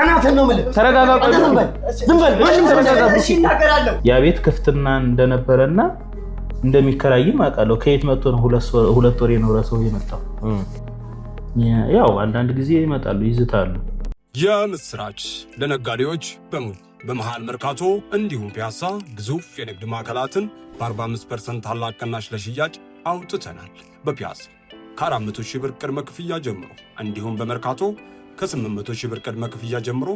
አናተን ነው ማለት ተረጋጋ ዝም በል ማንም ተረጋጋ እሺ እናገራለሁ ያ ቤት ክፍትና እንደነበረና እንደሚከራይም አውቃለሁ ከየት መጥቶ ነው ሁለት ወር የኖረ ሰው የመጣው ያው አንዳንድ ጊዜ ይመጣሉ ይዝታሉ የምስራች ለነጋዴዎች በሙሉ በመሃል መርካቶ እንዲሁም ፒያሳ ግዙፍ የንግድ ማዕከላትን በ45% ታላቅ ቅናሽ ለሽያጭ አውጥተናል በፒያሳ ከ400,000 ብር ቅድመ ክፍያ ጀምሮ እንዲሁም በመርካቶ ከ800,000 ብር ቅድመ ክፍያ ጀምሮ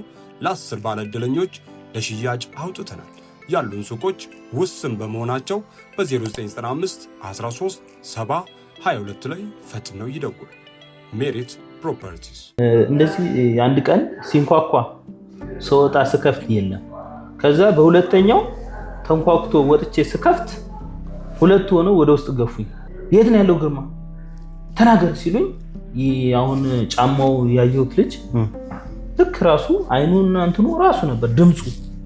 ለ10 ባለ ዕድለኞች ለሽያጭ አውጥተናል ያሉን ሱቆች ውስን በመሆናቸው በ0995 13 70 22 ላይ ፈጥነው ይደውሉ ሜሪት ፕሮፐርቲስ እንደዚህ አንድ ቀን ሲንኳኳ ሶጣ ስከፍት የለም ከዛ በሁለተኛው ተንኳኩቶ ወጥቼ ስከፍት ሁለት ሆነው ወደ ውስጥ ገፉኝ የት ነው ያለው ግርማ ተናገር ሲሉኝ አሁን ጫማው ያየሁት ልጅ ልክ ራሱ አይኑና እንትኑ ራሱ ነበር ድምጹ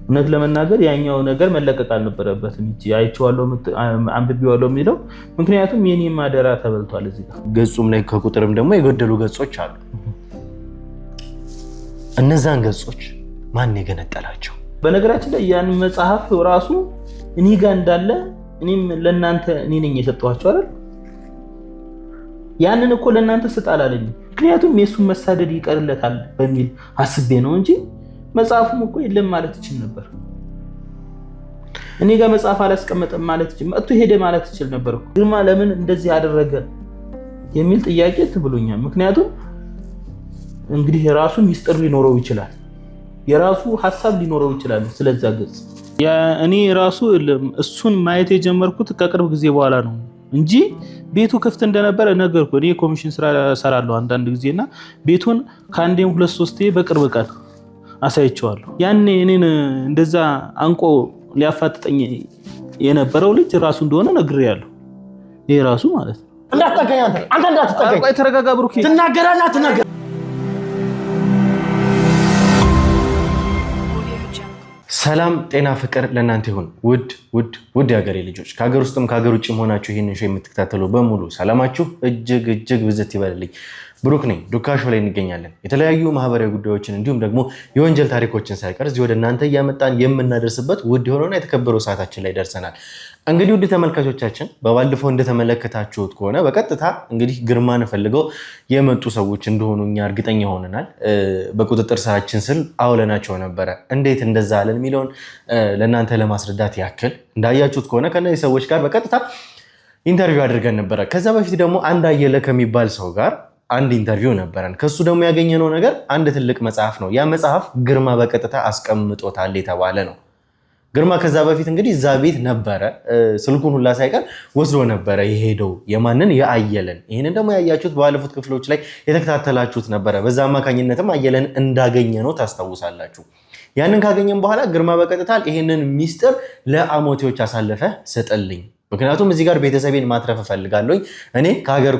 እውነት ለመናገር ያኛው ነገር መለቀቅ አልነበረበትም እንጂ አይቼዋለሁ አንብቤዋለሁ የሚለው ምክንያቱም የኔ ማደራ ተበልቷል እዚህ ጋር ገጹም ላይ ከቁጥርም ደግሞ የጎደሉ ገጾች አሉ እነዛን ገጾች ማን የገነጠላቸው በነገራችን ላይ ያን መጽሐፍ ራሱ እኔ ጋር እንዳለ እኔም ለእናንተ እኔ ነኝ የሰጠኋቸው አይደል ያንን እኮ ለእናንተ ስጣላለኝ ምክንያቱም የሱን መሳደድ ይቀርለታል በሚል አስቤ ነው እንጂ መጽሐፉም እኮ የለም ማለት ይችል ነበር እኔ ጋር መጽሐፍ አላስቀመጠም ማለት ይችል መጥቶ ሄደ ማለት ይችል ነበር ግርማ ለምን እንደዚህ ያደረገ የሚል ጥያቄ ትብሎኛል ምክንያቱም እንግዲህ የራሱ ሚስጥር ሊኖረው ይችላል የራሱ ሐሳብ ሊኖረው ይችላል ስለዛ ገጽ እኔ ራሱ እሱን ማየት የጀመርኩት ከቅርብ ጊዜ በኋላ ነው እንጂ ቤቱ ክፍት እንደነበረ ነገርኩ እኔ ኮሚሽን ስራ ሰራለሁ አንዳንድ ጊዜና ቤቱን ካንዴም 2-3 በቅርብ ቀን አሳይቼዋለሁ ያኔ እኔን እንደዛ አንቆ ሊያፋጥጠኝ የነበረው ልጅ ራሱ እንደሆነ ነግሬያለሁ ይሄ ራሱ ማለት ነው እንዳትጠጋኝ አንተ እንዳትጠጋኝ ቆይ ተረጋጋ ብሩክ ትናገራለህ አትናገር ሰላም ጤና ፍቅር ለእናንተ ይሁን ውድ ያገሬ ልጆች ከሀገር ውስጥም ከሀገር ውጭም ሆናችሁ ይሄንን ሾው የምትከታተሉ በሙሉ ሰላማችሁ እጅግ ብዝት ይበልልኝ ብሩክ ነኝ ዱካሾ ላይ እንገኛለን የተለያዩ ማህበራዊ ጉዳዮችን እንዲሁም ደግሞ የወንጀል ታሪኮችን ሳይቀር እዚህ ወደ እናንተ ያመጣን የምናደርስበት ውድ የሆነውና የተከበረው ሰዓታችን ላይ ደርሰናል እንግዲህ ውድ ተመልካቾቻችን በባለፈው እንደተመለከታችሁት ከሆነ በቀጥታ እንግዲህ ግርማን ፈልገው የመጡ ሰዎች እንደሆኑ እኛ እርግጠኛ ሆነናል በቁጥጥር ስራችን ስል አውለናቸው ነበር እንዴት እንደዛ አለን የሚለውን ለእናንተ ለማስረዳት ያክል እንዳያችሁት ከሆነ ከነዚህ ሰዎች ጋር በቀጥታ ኢንተርቪው አድርገን ነበር ከዛ በፊት ደግሞ አንድ አየለ ከሚባል ሰው ጋር አንድ ኢንተርቪው ነበረን ከሱ ደግሞ ያገኘነው ነገር አንድ ትልቅ መጽሐፍ ነው ያ መጽሐፍ ግርማ በቀጥታ አስቀምጦታል የተባለ ነው ግርማ ከዛ በፊት እንግዲህ እዛ ቤት ነበረ ስልኩን ሁላ ሳይቀር ወስዶ ነበረ የሄደው የማንን የአየለን ይሄንን ደግሞ ያያችሁት ባለፉት ክፍሎች ላይ የተከታተላችሁት ነበረ በዛ አማካኝነትም አየለን እንዳገኘነው ታስታውሳላችሁ ያንን ካገኘን በኋላ ግርማ በቀጥታ ይሄንን ሚስጥር ለአሞቴዎች አሳልፈ ሰጠልኝ ምክንያቱም እዚህ ጋር ቤተሰቤን ማትረፍ ፈልጋለሁ እኔ ከሀገር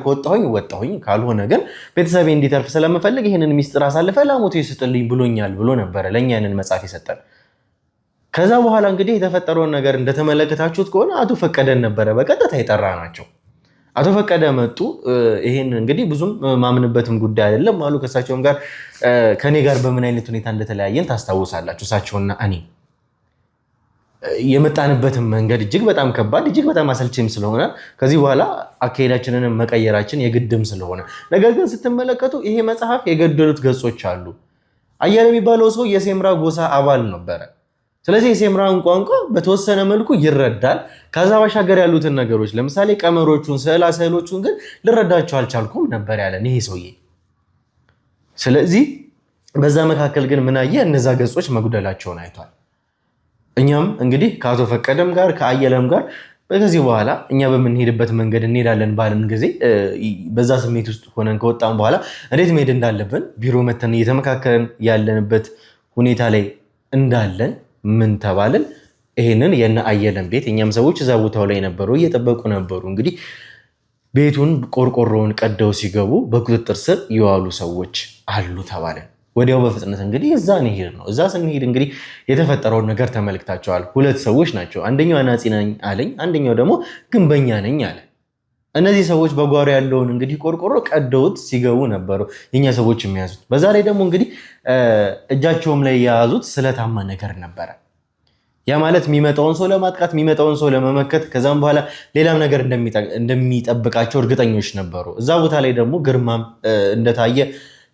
ወጣሁኝ ካልሆነ ግን ቤተሰቤ እንዲተርፍ ስለምፈልግ ይሄንን ሚስጥር አሳልፈ ለአሞቴዎች ሰጠልኝ ብሎኛል ብሎ ነበር ለኛ ያንን መጽሐፍ ይሰጣል ከዛ በኋላ እንግዲህ የተፈጠረውን ነገር እንደተመለከታችሁት ከሆነ አቶ ፈቀደን ነበረ በቀጥታ የጠራናቸው አቶ ፈቀደ መጡ ይሄን እንግዲህ ብዙም ማምንበትም ጉዳይ አይደለም አሉ ከሳቸውም ጋር ከኔ ጋር በምን አይነት ሁኔታ እንደተለያየን ታስታውሳላችሁ ሳቸውና እኔ የመጣንበትም መንገድ እጅግ በጣም ከባድ እጅግ በጣም አሰልችም ስለሆነ ከዚህ በኋላ አካሄዳችንን መቀየራችን የግድም ስለሆነ ነገር ግን ስትመለከቱ ይሄ መጽሐፍ የገደሉት ገጾች አሉ አያሌ የሚባለው ሰው የሴምራ ጎሳ አባል ነበረ ስለዚህ የሴምራን ቋንቋ በተወሰነ መልኩ ይረዳል ከዛ ባሻገር ያሉትን ነገሮች ለምሳሌ ቀመሮቹን ስዕሎቹን ግን ልረዳቸው አልቻልኩም ነበር ያለን ይሄ ሰውዬ ስለዚህ በዛ መካከል ግን ምን አየ እነዛ ገጾች መጉደላቸውን አይቷል እኛም እንግዲህ ከአቶ ፈቀደም ጋር ከአየለም ጋር በዚህ በኋላ እኛ በምንሄድበት መንገድ እንሄዳለን ባልን ጊዜ በዛ ስሜት ውስጥ ሆነን ከወጣን በኋላ እንዴት መሄድ እንዳለብን ቢሮ መተን እየተመካከረን ያለንበት ሁኔታ ላይ እንዳለን ምን ተባልን ይሄንን የነ አየለም ቤት እኛም ሰዎች እዛ ቦታው ላይ ነበሩ እየጠበቁ ነበሩ እንግዲህ ቤቱን ቆርቆሮውን ቀደው ሲገቡ በቁጥጥር ስር የዋሉ ሰዎች አሉ ተባለን ወዲያው በፍጥነት እንግዲህ እዛ እንሄድ ነው እዛ ስንሄድ እንግዲህ የተፈጠረውን ነገር ተመልክታቸዋል ሁለት ሰዎች ናቸው አንደኛው አናጺ ነኝ አለኝ አንደኛው ደግሞ ግንበኛ ነኝ አለ እነዚህ ሰዎች በጓሮ ያለውን እንግዲህ ቆርቆሮ ቀደውት ሲገቡ ነበሩ የኛ ሰዎች የሚያዙት። በዛ ላይ ደግሞ እንግዲህ እጃቸውም ላይ የያዙት ስለታማ ነገር ነበረ። ያ ማለት የሚመጣውን ሰው ለማጥቃት የሚመጣውን ሰው ለመመከት ከዛም በኋላ ሌላም ነገር እንደሚጠብቃቸው እርግጠኞች ነበሩ። እዛ ቦታ ላይ ደግሞ ግርማም እንደታየ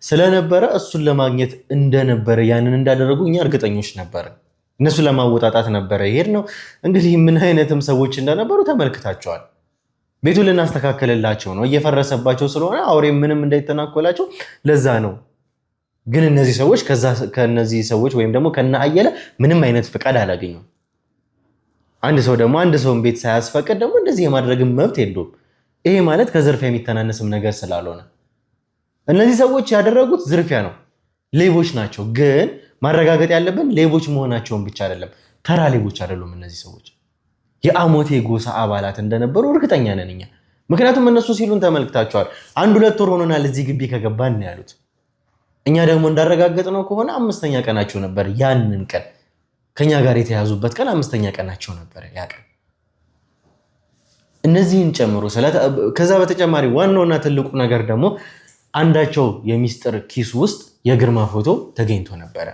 ስለነበረ እሱን ለማግኘት እንደነበረ ያንን እንዳደረጉ እኛ እርግጠኞች ነበር። እነሱ ለማወጣጣት ነበረ ይሄድ ነው። እንግዲህ ምን አይነትም ሰዎች እንደነበሩ ተመልክታቸዋል። ቤቱን ልናስተካከልላቸው ነው እየፈረሰባቸው ስለሆነ አውሬ ምንም እንዳይተናኮላቸው ለዛ ነው። ግን እነዚህ ሰዎች ከነዚህ ሰዎች ወይም ደግሞ ከነ አየለ ምንም አይነት ፍቃድ አላገኙም። አንድ ሰው ደግሞ አንድ ሰውን ቤት ሳያስፈቅድ ደግሞ እንደዚህ የማድረግም መብት የለውም። ይሄ ማለት ከዝርፊያ የሚተናነስም ነገር ስላልሆነ እነዚህ ሰዎች ያደረጉት ዝርፊያ ነው፣ ሌቦች ናቸው። ግን ማረጋገጥ ያለብን ሌቦች መሆናቸውን ብቻ አይደለም፣ ተራ ሌቦች አይደሉም። እነዚህ ሰዎች የአሞቴ ጎሳ አባላት እንደነበሩ እርግጠኛ ነን እኛ። ምክንያቱም እነሱ ሲሉን ተመልክታቸዋል። 1-2 ወር ሆኖናል እዚህ ግቢ ከገባን ነው ያሉት። እኛ ደግሞ እንዳረጋገጥነው ከሆነ 5ኛ ቀናቸው ነበር። ያንን ቀን ከኛ ጋር የተያዙበት ቀን 5ኛ ቀናቸው ነበር ያ ቀን። እነዚህን ጨምሮ ከዛ በተጨማሪ ዋናውና ትልቁ ነገር ደግሞ አንዳቸው የሚስጥር ኪስ ውስጥ የግርማ ፎቶ ተገኝቶ ነበረ።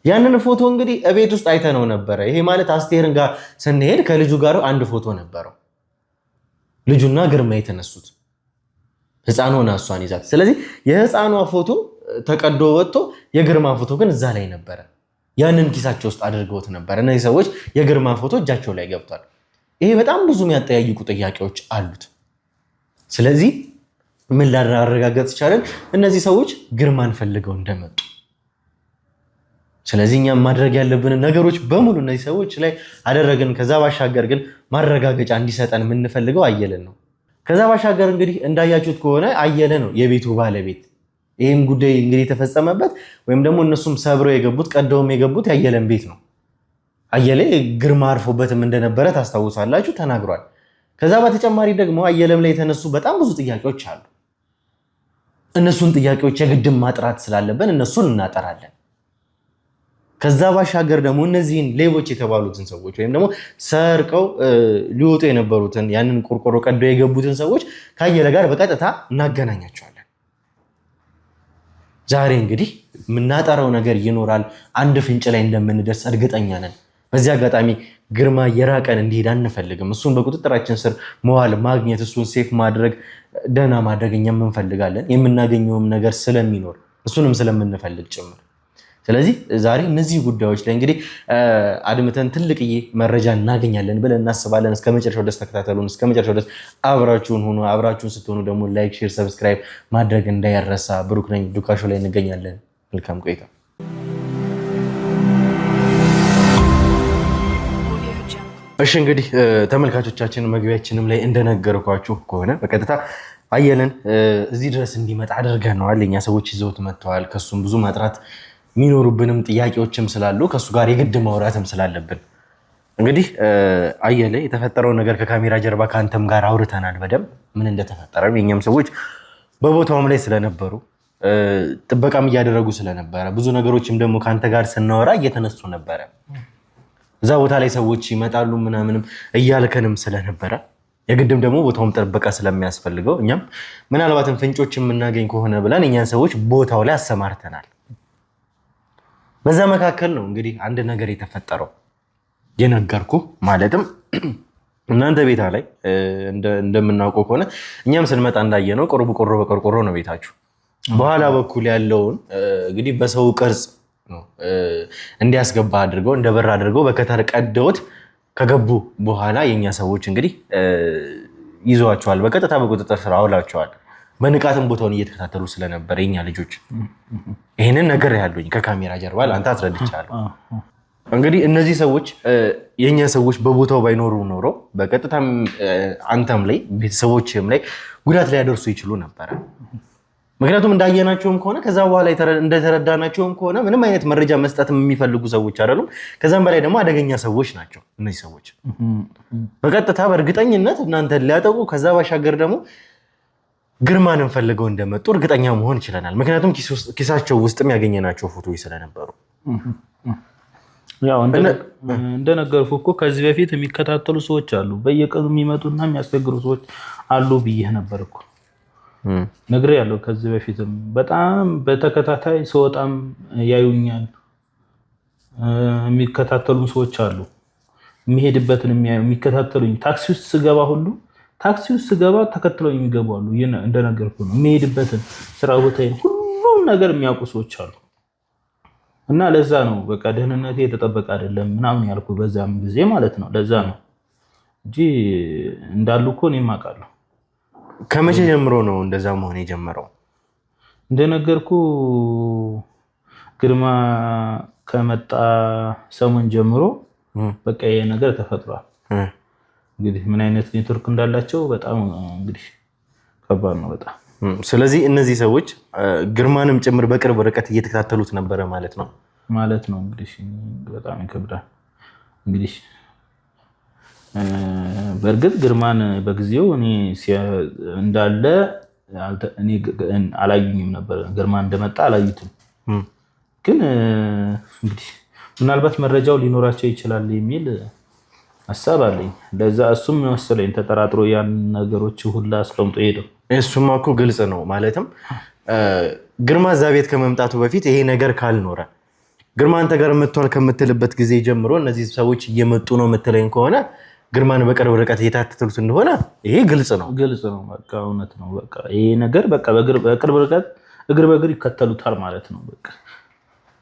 ያንን ፎቶ እንግዲህ እቤት ውስጥ አይተነው ነበረ። ይሄ ማለት አስቴርን ጋር ስንሄድ ከልጁ ጋር አንድ ፎቶ ነበረው፣ ልጁና ግርማ የተነሱት፣ ህፃኗና እሷን ይዛት። ስለዚህ የህፃኗ ፎቶ ተቀዶ ወጥቶ የግርማ ፎቶ ግን እዛ ላይ ነበረ። ያንን ኪሳቸው ውስጥ አድርገውት ነበር። እነዚህ ሰዎች የግርማ ፎቶ እጃቸው ላይ ገብቷል። ይሄ በጣም ብዙ የሚያጠያይቁ ጥያቄዎች አሉት። ስለዚህ ምን ላረጋገጥ ይቻላል? እነዚህ ሰዎች ግርማን ፈልገው እንደመጡ። ስለዚህ እኛም ማድረግ ያለብን ነገሮች በሙሉ እነዚህ ሰዎች ላይ አደረግን። ከዛ ባሻገር ግን ማረጋገጫ እንዲሰጠን የምንፈልገው አየለን ነው። ከዛ ባሻገር እንግዲህ እንዳያችሁት ከሆነ አየለ ነው የቤቱ ባለቤት። ይህም ጉዳይ እንግዲህ የተፈጸመበት ወይም ደግሞ እነሱም ሰብረው የገቡት ቀደውም የገቡት የአየለን ቤት ነው። አየለ ግርማ አርፎበትም እንደነበረ ታስታውሳላችሁ፣ ተናግሯል። ከዛ በተጨማሪ ደግሞ አየለም ላይ የተነሱ በጣም ብዙ ጥያቄዎች አሉ። እነሱን ጥያቄዎች የግድም ማጥራት ስላለብን እነሱን እናጠራለን። ከዛ ባሻገር ደግሞ እነዚህን ሌቦች የተባሉትን ሰዎች ወይም ደግሞ ሰርቀው ሊወጡ የነበሩትን ያንን ቆርቆሮ ቀደው የገቡትን ሰዎች ከአየለ ጋር በቀጥታ እናገናኛቸዋለን። ዛሬ እንግዲህ የምናጠራው ነገር ይኖራል። አንድ ፍንጭ ላይ እንደምንደርስ እርግጠኛ ነን። በዚህ አጋጣሚ ግርማ የራቀን እንዲሄድ አንፈልግም። እሱን በቁጥጥራችን ስር መዋል፣ ማግኘት፣ እሱን ሴፍ ማድረግ፣ ደህና ማድረግ እኛም እንፈልጋለን። የምናገኘውም ነገር ስለሚኖር እሱንም ስለምንፈልግ ጭምር። ስለዚህ ዛሬ እነዚህ ጉዳዮች ላይ እንግዲህ አድምተን ትልቅዬ መረጃ እናገኛለን ብለን እናስባለን። እስከ መጨረሻው ድረስ ተከታተሉን። እስከ መጨረሻው ድረስ አብራችሁን ሆኖ አብራችሁን ስትሆኑ ደግሞ ላይክ፣ ሼር፣ ሰብስክራይብ ማድረግ እንዳይረሳ። ብሩክ ነኝ። ዱካሾ ላይ እንገኛለን። መልካም ቆይታ። እሺ እንግዲህ ተመልካቾቻችን መግቢያችንም ላይ እንደነገርኳችሁ ከሆነ በቀጥታ አየለን እዚህ ድረስ እንዲመጣ አድርገነዋል። የኛ ሰዎች ይዘውት መጥተዋል። ከሱም ብዙ ማጥራት የሚኖሩብንም ጥያቄዎችም ስላሉ ከሱ ጋር የግድ ማውራትም ስላለብን እንግዲህ አየለ የተፈጠረው ነገር ከካሜራ ጀርባ ከአንተም ጋር አውርተናል በደንብ ምን እንደተፈጠረ። የኛም ሰዎች በቦታውም ላይ ስለነበሩ ጥበቃም እያደረጉ ስለነበረ ብዙ ነገሮችም ደግሞ ከአንተ ጋር ስናወራ እየተነሱ ነበረ። እዛ ቦታ ላይ ሰዎች ይመጣሉ ምናምንም እያልከንም ስለነበረ የግድም ደግሞ ቦታውም ጥበቃ ስለሚያስፈልገው እኛም ምናልባትም ፍንጮች የምናገኝ ከሆነ ብለን እኛን ሰዎች ቦታው ላይ አሰማርተናል። በዛ መካከል ነው እንግዲህ አንድ ነገር የተፈጠረው የነገርኩ። ማለትም እናንተ ቤታ ላይ እንደምናውቀው ከሆነ እኛም ስንመጣ እንዳየነው ቆርቆሮ በቆርቆሮ ነው ቤታችሁ። በኋላ በኩል ያለውን እንግዲህ በሰው ቅርጽ ነው እንዲያስገባ አድርገው እንደ በር አድርገው በከተር ቀደውት ከገቡ በኋላ የኛ ሰዎች እንግዲህ ይዟቸዋል። በቀጥታ በቁጥጥር ስር አውላቸዋል። በንቃትም ቦታውን እየተከታተሉ ስለነበር የኛ ልጆች ይህንን ነገር ያሉኝ ከካሜራ ጀርባ ለአንተ አስረድቻለሁ። እንግዲህ እነዚህ ሰዎች የኛ ሰዎች በቦታው ባይኖሩ ኖሮ በቀጥታም አንተም ላይ ቤተሰቦችም ላይ ጉዳት ሊያደርሱ ይችሉ ነበረ። ምክንያቱም እንዳየናቸውም ከሆነ ከዛ በኋላ እንደተረዳናቸውም ከሆነ ምንም አይነት መረጃ መስጠትም የሚፈልጉ ሰዎች አይደሉም። ከዛም በላይ ደግሞ አደገኛ ሰዎች ናቸው እነዚህ ሰዎች። በቀጥታ በእርግጠኝነት እናንተ ሊያጠቁ ከዛ ባሻገር ደግሞ ግርማንን ፈልገው እንደመጡ እርግጠኛ መሆን ይችለናል። ምክንያቱም ኪሳቸው ውስጥም ያገኘናቸው ፎቶዎች ስለነበሩ ያው እንደነገርኩ እኮ ከዚህ በፊት የሚከታተሉ ሰዎች አሉ፣ በየቀኑ የሚመጡና የሚያስቸግሩ ሰዎች አሉ ብዬ ነበር እኮ ነግሬያለሁ። ከዚህ በፊትም በጣም በተከታታይ ሰወጣም ያዩኛል፣ የሚከታተሉ ሰዎች አሉ። የሚሄድበትን የሚከታተሉኝ ታክሲ ውስጥ ስገባ ተከትለው የሚገቡ አሉ። እንደነገርኩ ነው። የሚሄድበትን ስራ ቦታዬን ሁሉም ነገር የሚያውቁ ሰዎች አሉ። እና ለዛ ነው በቃ ደህንነቴ የተጠበቀ አይደለም ምናምን ያልኩ በዛም ጊዜ ማለት ነው። ለዛ ነው እንጂ እንዳሉ እኮ እኔም አውቃለሁ። ከመቼ ጀምሮ ነው እንደዛ መሆን የጀመረው? እንደነገርኩ ግርማ ከመጣ ሰሞን ጀምሮ በቃ ይሄ ነገር ተፈጥሯል። እንግዲህ ምን አይነት ኔትወርክ እንዳላቸው በጣም እንግዲህ ከባድ ነው በጣም። ስለዚህ እነዚህ ሰዎች ግርማንም ጭምር በቅርብ ርቀት እየተከታተሉት ነበረ ማለት ነው እንግዲህ በጣም ይከብዳል። እንግዲህ በእርግጥ ግርማን በጊዜው እኔ እንዳለ እኔ አላዩኝም ነበር። ግርማ እንደመጣ አላዩትም። ግን እንግዲህ ምናልባት መረጃው ሊኖራቸው ይችላል የሚል ሀሳብ አለኝ። ለዛ እሱም መሰለኝ ተጠራጥሮ ያን ነገሮች ሁላ አስቀምጦ ሄደው። እሱማ እኮ ግልጽ ነው። ማለትም ግርማ እዛ ቤት ከመምጣቱ በፊት ይሄ ነገር ካልኖረ ግርማ አንተ ጋር መጥቷል ከምትልበት ጊዜ ጀምሮ እነዚህ ሰዎች እየመጡ ነው የምትለኝ ከሆነ ግርማን በቅርብ ርቀት እየታተሉት እንደሆነ ይሄ ግልጽ ነው። በቃ እውነት ነው። በቃ ይሄ ነገር በቃ በቅርብ ርቀት እግር በእግር ይከተሉታል ማለት ነው። በቃ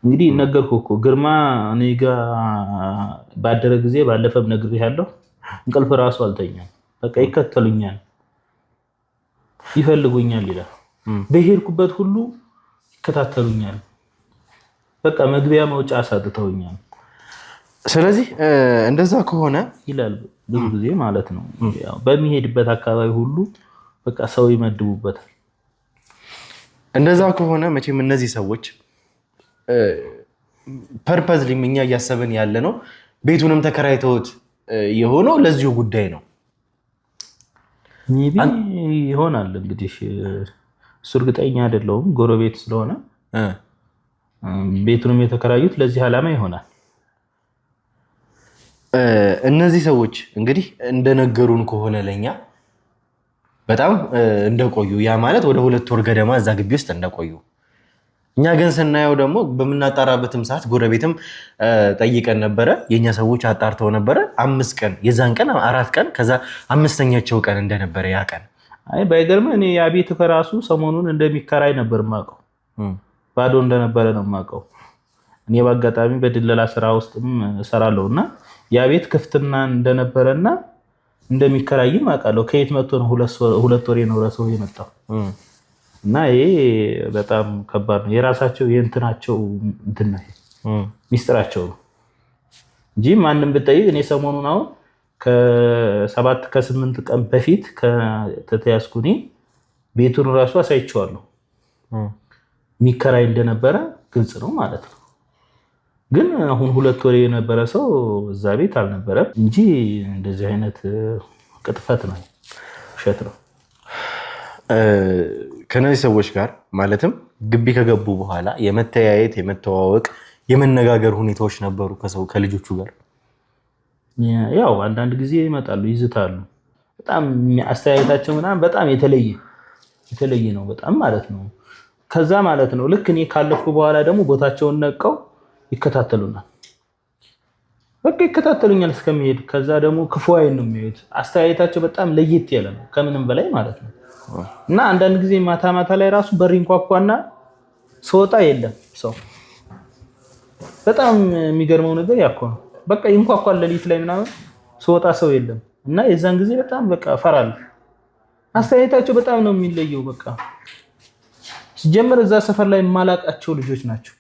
እንግዲህ ነገርኩህ እኮ ግርማ እኔ ጋር ባደረ ጊዜ ባለፈም ነግሬሃለሁ። እንቅልፍ ራሱ አልተኛም። በቃ ይከተሉኛል፣ ይፈልጉኛል ይላል። በሄድኩበት ሁሉ ይከታተሉኛል። በቃ መግቢያ መውጫ አሳጥተውኛል። ስለዚህ እንደዛ ከሆነ ይላል ብዙ ጊዜ ማለት ነው። ያው በሚሄድበት አካባቢ ሁሉ በቃ ሰው ይመድቡበታል። እንደዛ ከሆነ መቼም እነዚህ ሰዎች ፐርፐዝሊ እኛ እያሰብን ያለ ነው ቤቱንም ተከራይተውት የሆነው ለዚሁ ጉዳይ ነው ይሆናል። እንግዲህ እሱ እርግጠኛ አይደለሁም። ጎረቤት ስለሆነ ቤቱንም የተከራዩት ለዚህ ዓላማ ይሆናል። እነዚህ ሰዎች እንግዲህ እንደነገሩን ከሆነ ለኛ በጣም እንደቆዩ ያ ማለት ወደ 2 ወር ገደማ እዛ ግቢ ውስጥ እንደቆዩ እኛ ግን ስናየው ደግሞ በምናጣራበትም ሰዓት ጎረቤትም ጠይቀን ነበረ። የኛ ሰዎች አጣርተው ነበረ 5 ቀን የዛን ቀን 4 ቀን ከዛ 5ኛው ቀን እንደነበረ ያ ቀን ባይገርም እኔ ያ ቤት ከራሱ ሰሞኑን እንደሚከራይ ነበር የማውቀው። ባዶ እንደነበረ ነው የማውቀው። እኔ በአጋጣሚ በድለላ ስራ ውስጥም እሰራለሁና ያ ቤት ክፍትና እንደነበረና እንደሚከራይም አውቃለሁ። ከየት መጥቶ ነው 2 ወር የኖረ ሰው የመጣው? እና ይሄ በጣም ከባድ ነው። የራሳቸው የእንትናቸው እንትን ነው ሚስጥራቸው ነው እንጂ ማንም ብጠይቅ እኔ ሰሞኑን አሁን ከ7 ከ8 ቀን በፊት ከተያዝኩ እኔ ቤቱን ራሱ አሳይቼዋለሁ። የሚከራይ እንደነበረ ግልጽ ነው ማለት ነው። ግን አሁን 2 ወር የነበረ ሰው እዛ ቤት አልነበረም እንጂ እንደዚህ አይነት ቅጥፈት ነው፣ ውሸት ነው። ከነዚህ ሰዎች ጋር ማለትም ግቢ ከገቡ በኋላ የመተያየት የመተዋወቅ የመነጋገር ሁኔታዎች ነበሩ ከልጆቹ ጋር? ያው አንዳንድ ጊዜ ይመጣሉ፣ ይዝታሉ። በጣም አስተያየታቸው ምናምን በጣም የተለየ ነው በጣም ማለት ነው። ከዛ ማለት ነው ልክ እኔ ካለፍኩ በኋላ ደግሞ ቦታቸውን ነቀው ይከታተሉናል። በቃ ይከታተሉኛል እስከሚሄድ። ከዛ ደግሞ ክፉ አይን ነው የሚያዩት። አስተያየታቸው በጣም ለየት ያለ ነው ከምንም በላይ ማለት ነው። እና አንዳንድ ጊዜ ማታ ማታ ላይ ራሱ በር ይንኳኳና ስወጣ የለም ሰው። በጣም የሚገርመው ነገር ያኮ ነው። በቃ ይንኳኳል ሌሊት ላይ ምናምን ስወጣ ሰው የለም። እና የዛን ጊዜ በጣም በቃ እፈራለሁ። አስተያየታቸው በጣም ነው የሚለየው። በቃ ሲጀመር እዛ ሰፈር ላይ የማላቃቸው ልጆች ናቸው።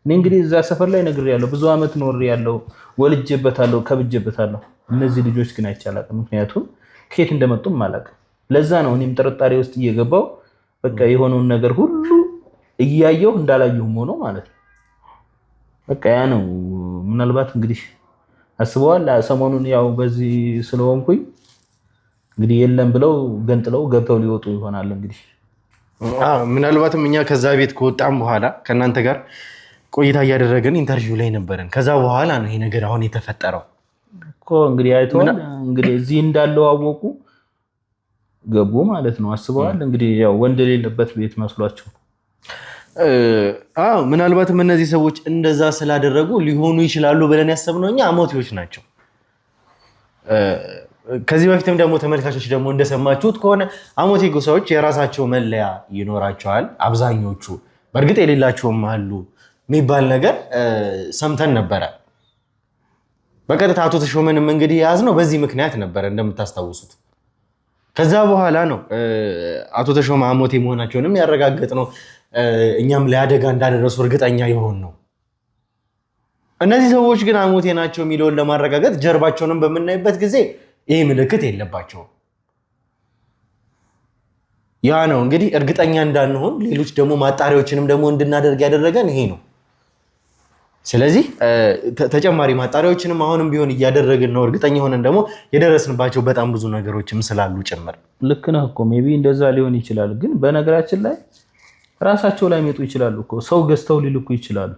እኔ እንግዲህ እዛ ሰፈር ላይ ነግሬያለሁ፣ ብዙ አመት ኖሬያለሁ፣ ወልጄበታለሁ፣ ከብጄበታለሁ። እነዚህ ልጆች ግን አይቻላቅም፣ ምክንያቱም ከየት እንደመጡም አላውቅም። ለዛ ነው እኔም ጥርጣሬ ውስጥ እየገባው በቃ የሆነውን ነገር ሁሉ እያየሁ እንዳላየሁም ሆኖ ማለት ነው። በቃ ያ ነው። ምናልባት እንግዲህ አስበዋል ሰሞኑን ያው በዚህ ስለሆንኩኝ እንግዲህ የለም ብለው ገንጥለው ገብተው ሊወጡ ይሆናል እንግዲህ። ምናልባትም እኛ ከዛ ቤት ከወጣም በኋላ ከእናንተ ጋር ቆይታ እያደረግን ኢንተርቪው ላይ ነበረን። ከዛ በኋላ ነው ይሄ ነገር አሁን የተፈጠረው እኮ። እንግዲህ አይተዋል። እንግዲህ እዚህ እንዳለው አወቁ ገቡ ማለት ነው። አስበዋል እንግዲህ ያው ወንድ የሌለበት ቤት መስሏቸው። ምናልባትም እነዚህ ሰዎች እንደዛ ስላደረጉ ሊሆኑ ይችላሉ ብለን ያሰብነው እኛ አሞቴዎች ናቸው። ከዚህ በፊትም ደግሞ ተመልካቾች ደግሞ እንደሰማችሁት ከሆነ አሞቴ ጎሳዎች የራሳቸው መለያ ይኖራቸዋል። አብዛኞቹ በእርግጥ የሌላቸውም አሉ የሚባል ነገር ሰምተን ነበረ። በቀጥታ አቶ ተሾመንም እንግዲህ የያዝነው በዚህ ምክንያት ነበረ እንደምታስታውሱት። ከዛ በኋላ ነው አቶ ተሾመ አሞቴ መሆናቸውንም ያረጋገጥነው፣ እኛም ላይ አደጋ እንዳደረሱ እርግጠኛ የሆን ነው። እነዚህ ሰዎች ግን አሞቴ ናቸው የሚለውን ለማረጋገጥ ጀርባቸውንም በምናይበት ጊዜ ይህ ምልክት የለባቸውም። ያ ነው እንግዲህ እርግጠኛ እንዳንሆን ሌሎች ደግሞ ማጣሪያዎችንም ደግሞ እንድናደርግ ያደረገን ይሄ ነው። ስለዚህ ተጨማሪ ማጣሪያዎችንም አሁንም ቢሆን እያደረግን ነው። እርግጠኛ ሆነን ደግሞ የደረስንባቸው በጣም ብዙ ነገሮችም ስላሉ ጭምር። ልክ ነህ እኮ ሜቢ እንደዛ ሊሆን ይችላል። ግን በነገራችን ላይ ራሳቸው ላይ መጡ ይችላሉ እኮ ሰው ገዝተው ሊልኩ ይችላሉ።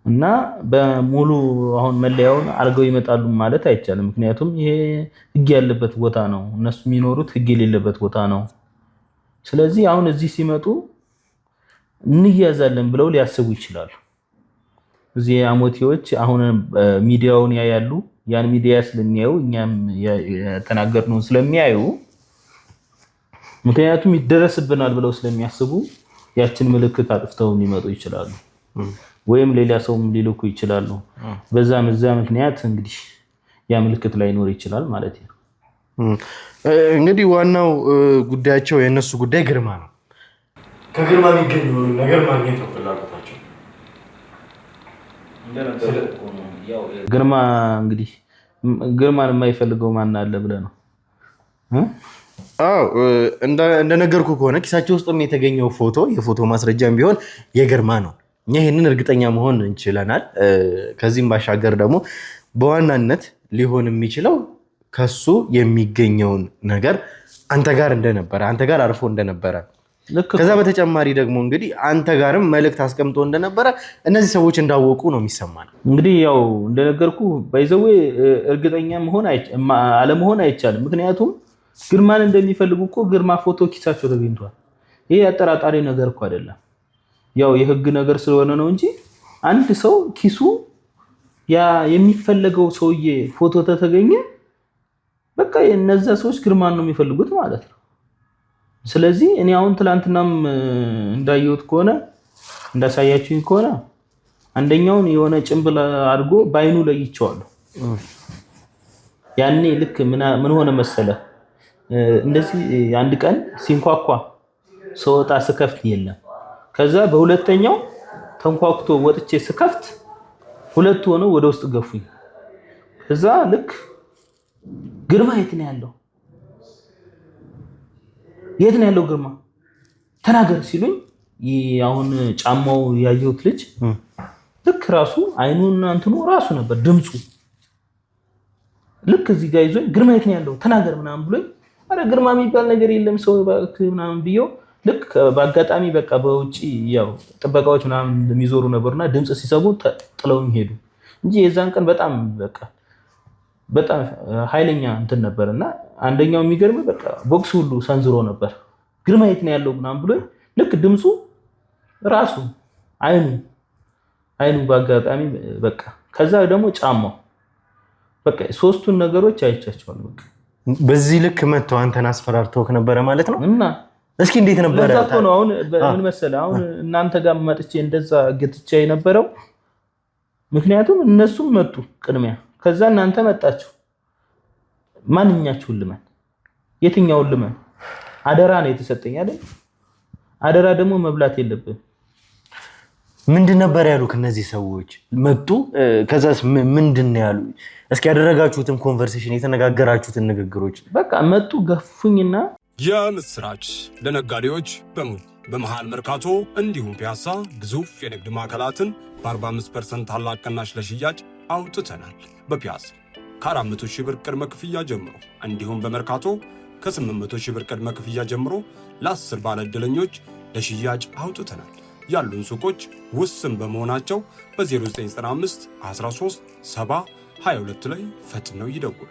እና በሙሉ አሁን መለያውን አርገው ይመጣሉ ማለት አይቻልም። ምክንያቱም ይሄ ህግ ያለበት ቦታ ነው፣ እነሱ የሚኖሩት ህግ የሌለበት ቦታ ነው። ስለዚህ አሁን እዚህ ሲመጡ እንያዛለን ብለው ሊያስቡ ይችላሉ። እዚህ አሞቴዎች አሁን ሚዲያውን ያያሉ። ያን ሚዲያ ስለሚያዩ እኛም የተናገርነውን ስለሚያዩ ምክንያቱም ይደረስብናል ብለው ስለሚያስቡ ያችን ምልክት አጥፍተው ሊመጡ ይችላሉ። ወይም ሌላ ሰውም ሊልኩ ይችላሉ። በዛ ምክንያት እንግዲህ ያ ምልክት ላይኖር ይችላል ማለት ነው። እንግዲህ ዋናው ጉዳያቸው የእነሱ ጉዳይ ግርማ ነው። ከግርማ የሚገኝ ነገር ማግኘት ነው ፍላጎታቸው። ግርማ እንግዲህ ግርማን የማይፈልገው ማን አለ ብለህ ነው? እንደነገርኩ ከሆነ ኪሳቸው ውስጥም የተገኘው ፎቶ የፎቶ ማስረጃም ቢሆን የግርማ ነው። እኛ ይህንን እርግጠኛ መሆን እንችለናል። ከዚህም ባሻገር ደግሞ በዋናነት ሊሆን የሚችለው ከሱ የሚገኘውን ነገር አንተ ጋር እንደነበረ አንተ ጋር አርፎ እንደነበረ ከዛ በተጨማሪ ደግሞ እንግዲህ አንተ ጋርም መልእክት አስቀምጦ እንደነበረ እነዚህ ሰዎች እንዳወቁ ነው የሚሰማን። እንግዲህ ያው እንደነገርኩ ባይዘዌ እርግጠኛ አለመሆን አይቻልም። ምክንያቱም ግርማን እንደሚፈልጉ እኮ ግርማ ፎቶ ኪሳቸው ተገኝቷል። ይሄ አጠራጣሪ ነገር እኮ አይደለም። ያው የህግ ነገር ስለሆነ ነው እንጂ አንድ ሰው ኪሱ ያ የሚፈለገው ሰውዬ ፎቶ ተተገኘ በቃ እነዛ ሰዎች ግርማን ነው የሚፈልጉት ማለት ነው። ስለዚህ እኔ አሁን ትላንትናም እንዳየሁት ከሆነ እንዳሳያችሁኝ ከሆነ አንደኛውን የሆነ ጭንብል አድርጎ ባይኑ ለይቼዋለሁ። ያኔ ልክ ምን ሆነ መሰለ እንደዚህ አንድ ቀን ሲንኳኳ ሰውጣ ስከፍት የለም። ከዛ በሁለተኛው ተንኳኩቶ ወጥቼ ስከፍት ሁለት ሆነው ወደ ውስጥ ገፉኝ። ከዛ ልክ ግርማ የት ነው ያለው? የት ነው ያለው ግርማ ተናገር ሲሉኝ አሁን ጫማው ያየሁት ልጅ ልክ ራሱ አይኑና እንትኑ ራሱ ነበር ድምፁ ልክ እዚህ ጋር ይዞኝ ግርማ የት ነው ያለው ተናገር ምናምን ብሎኝ አረ ግርማ የሚባል ነገር የለም ሰው እባክህ ምናምን ብየው ልክ በአጋጣሚ በቃ በውጪ ያው ጥበቃዎች ምናምን የሚዞሩ ነበርና ድምጽ ሲሰሙ ጥለውኝ ሄዱ እንጂ የዛን ቀን በጣም ኃይለኛ እንትን ነበርና አንደኛው የሚገርም በቃ ቦክስ ሁሉ ሰንዝሮ ነበር። ግርማ የት ነው ያለው ምናምን ብሎ ልክ ድምፁ ራሱ አይኑ በአጋጣሚ በቃ ከዛ ደግሞ ጫማው በቃ ሶስቱን ነገሮች አይቻቸዋለሁ። በቃ በዚህ ልክ መተው አንተን አስፈራርተውክ ነበረ ማለት ነው። እና እስኪ እንዴት ነበረ? ለዛቶ ነው አሁን ምን መሰለህ አሁን እናንተ ጋር መጥቼ እንደዛ ገትቼ የነበረው ምክንያቱም እነሱም መጡ ቅድሚያ ከዛ እናንተ መጣችሁ። ማንኛችሁን ልመን? የትኛውን ልመን? አደራ ነው የተሰጠኝ አይደል? አደራ ደግሞ መብላት የለብን። ምንድን ነበር ያሉክ እነዚህ ሰዎች መጡ? ከዛስ ምንድን ነው ያሉ? እስኪ ያደረጋችሁትን ኮንቨርሴሽን የተነጋገራችሁትን ንግግሮች በቃ መጡ ገፉኝና የምስራች ለነጋዴዎች በሙሉ በመሃል መርካቶ እንዲሁም ፒያሳ ግዙፍ የንግድ ማዕከላትን በ45% ታላቅ ቅናሽ ለሽያጭ አውጥተናል። በፒያሳ ከ400 ሺህ ብር ቅድመ ክፍያ ጀምሮ እንዲሁም በመርካቶ ከ800 ሺህ ብር ቅድመ ክፍያ ጀምሮ ለ10 ባለ ዕድለኞች ለሽያጭ አውጥተናል። ያሉን ሱቆች ውስን በመሆናቸው በ0995 13 70 22 ላይ ፈጥነው ይደውሉ።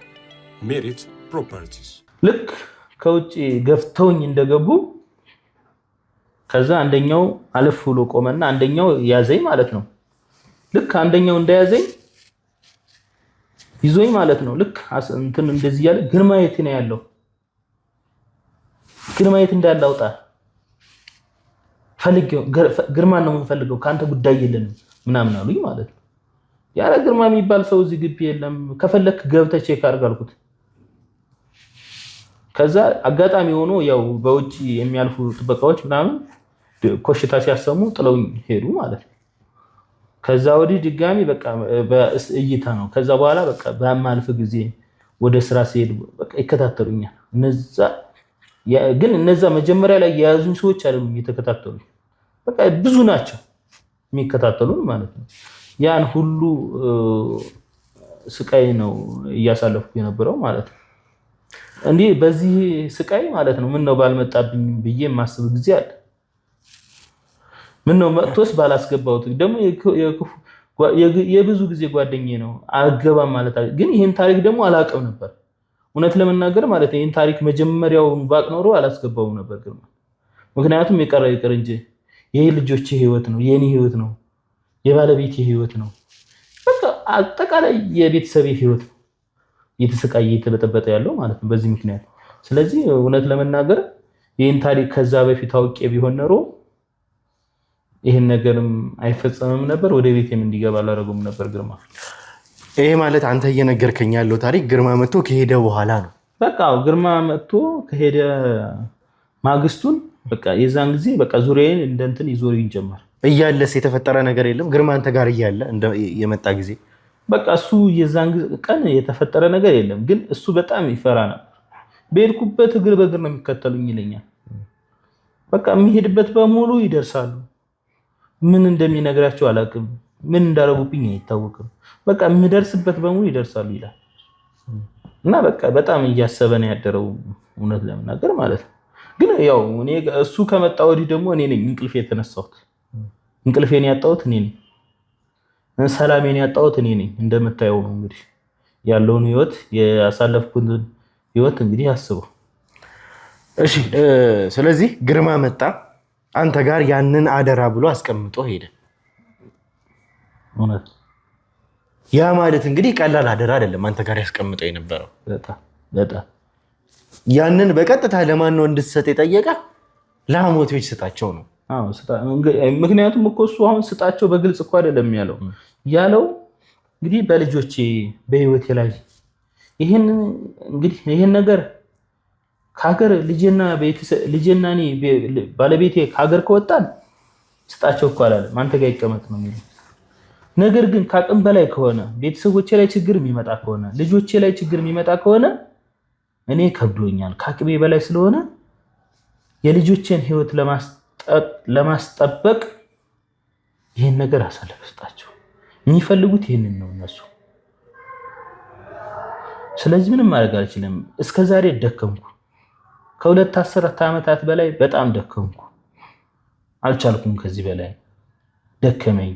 ሜሪት ፕሮፐርቲስ። ልክ ከውጭ ገፍተውኝ እንደገቡ ከዛ አንደኛው አለፍ ብሎ ቆመና አንደኛው ያዘኝ ማለት ነው። ልክ አንደኛው እንደያዘኝ ይዞኝ ማለት ነው። ልክ እንትን እንደዚህ ያለ ግርማየት ነው ያለው። ግርማየት እንዳላውጣ ፈልጌው ግርማን ነው የምንፈልገው ካንተ ጉዳይ የለንም ምናምን አሉኝ ማለት ነው። ያለ ግርማ የሚባል ሰው እዚህ ግቢ የለም፣ ከፈለክ ገብተህ ቼክ አድርግ አልኩት። ከዛ አጋጣሚ ሆኖ ያው በውጪ የሚያልፉ ጥበቃዎች ምናምን ኮሽታ ሲያሰሙ ጥለውኝ ሄዱ ማለት ነው። ከዛ ወዲህ ድጋሚ በቃ በእይታ ነው። ከዛ በኋላ በቃ በማልፍ ጊዜ ወደ ስራ ሲሄድ በቃ ይከታተሉኛል። እነዛ መጀመሪያ ላይ የያዙኝ ሰዎች አይደሉም የተከታተሉኝ፣ በቃ ብዙ ናቸው የሚከታተሉን ማለት ነው። ያን ሁሉ ስቃይ ነው እያሳለፍኩ የነበረው ማለት ነው። እንዲህ በዚህ ስቃይ ማለት ነው ምን ነው ባልመጣብኝ ብዬ የማስብ ጊዜ አለ። ምን ነው መጥቶስ ባላስገባሁት። ደግሞ የብዙ ጊዜ ጓደኛዬ ነው አልገባም ማለት አለ። ግን ይሄን ታሪክ ደግሞ አላውቅም ነበር እውነት ለመናገር ማለት ነው። ይሄን ታሪክ መጀመሪያውን ባቅ ኖሮ አላስገባውም ነበር ግርማ። ምክንያቱም የቀረ ይቅር እንጂ ይሄ ልጆቼ ህይወት ነው፣ የኔ ህይወት ነው፣ የባለቤቴ ህይወት ነው፣ በቃ አጠቃላይ የቤተሰቤ ህይወት ነው እየተሰቃየ እየተበጠበጠ ያለው ማለት ነው በዚህ ምክንያት። ስለዚህ እውነት ለመናገር ይሄን ታሪክ ከዛ በፊት አውቄ ቢሆን ኖሮ ይሄን ነገርም አይፈጸምም ነበር፣ ወደ ቤቴም እንዲገባ አላደረጉም ነበር ግርማ። ይሄ ማለት አንተ እየነገርከኝ ያለው ታሪክ ግርማ መጥቶ ከሄደ በኋላ ነው? በቃ ግርማ መጥቶ ከሄደ ማግስቱን በቃ የዛን ጊዜ በቃ ዙሪያዬን እንደንትን ይዞርኝ ጀመር። እያለስ የተፈጠረ ነገር የለም? ግርማ አንተ ጋር እያለ የመጣ ጊዜ በቃ እሱ የዛን ቀን የተፈጠረ ነገር የለም፣ ግን እሱ በጣም ይፈራ ነበር። በሄድኩበት እግር በእግር ነው የሚከተሉኝ ይለኛል። በቃ የሚሄድበት በሙሉ ይደርሳሉ። ምን እንደሚነግራቸው አላውቅም፣ ምን እንዳረጉብኝ አይታወቅም። በቃ የምደርስበት በሙሉ ይደርሳሉ ይላል እና በቃ በጣም እያሰበ ነው ያደረው እውነት ለመናገር ማለት ነው። ግን ያው እኔ እሱ ከመጣ ወዲህ ደግሞ እኔ ነኝ እንቅልፌ የተነሳሁት። እንቅልፌን ያጣሁት እኔ ነኝ፣ ሰላሜን ያጣሁት እኔ ነኝ። እንደምታየው ነው እንግዲህ ያለውን ህይወት ያሳለፍኩትን ህይወት እንግዲህ አስበው። እሺ ስለዚህ ግርማ መጣ አንተ ጋር ያንን አደራ ብሎ አስቀምጦ ሄደ። እውነት ያ ማለት እንግዲህ ቀላል አደራ አይደለም አንተ ጋር ያስቀምጠው የነበረው። በጣም ያንን በቀጥታ ለማን ነው እንድትሰጥ የጠየቀ? ለሐሞቶች ስጣቸው ነው። አዎ ምክንያቱም እኮ እሱ አሁን ስጣቸው በግልጽ እኮ አይደለም ያለው እንግዲህ በልጆቼ በህይወቴ ላይ ይሄን ነገር ከሀገር ልጄና እኔ ባለቤቴ ከሀገር ከወጣን ስጣቸው እኮ አላለም፣ አንተ ጋር ይቀመጥ ነው የሚለው። ነገር ግን ከአቅም በላይ ከሆነ ቤተሰቦቼ ላይ ችግር የሚመጣ ከሆነ ልጆቼ ላይ ችግር የሚመጣ ከሆነ እኔ ከብዶኛል፣ ከአቅሜ በላይ ስለሆነ የልጆቼን ህይወት ለማስጠበቅ ይሄን ነገር አሳልፈህ ስጣቸው። የሚፈልጉት ይሄንን ነው እነሱ። ስለዚህ ምንም ማድረግ አልችልም። እስከዛሬ ደከምኩ፣ ከሁለት አስርት ዓመታት በላይ በጣም ደከምኩ፣ አልቻልኩም፣ ከዚህ በላይ ደከመኝ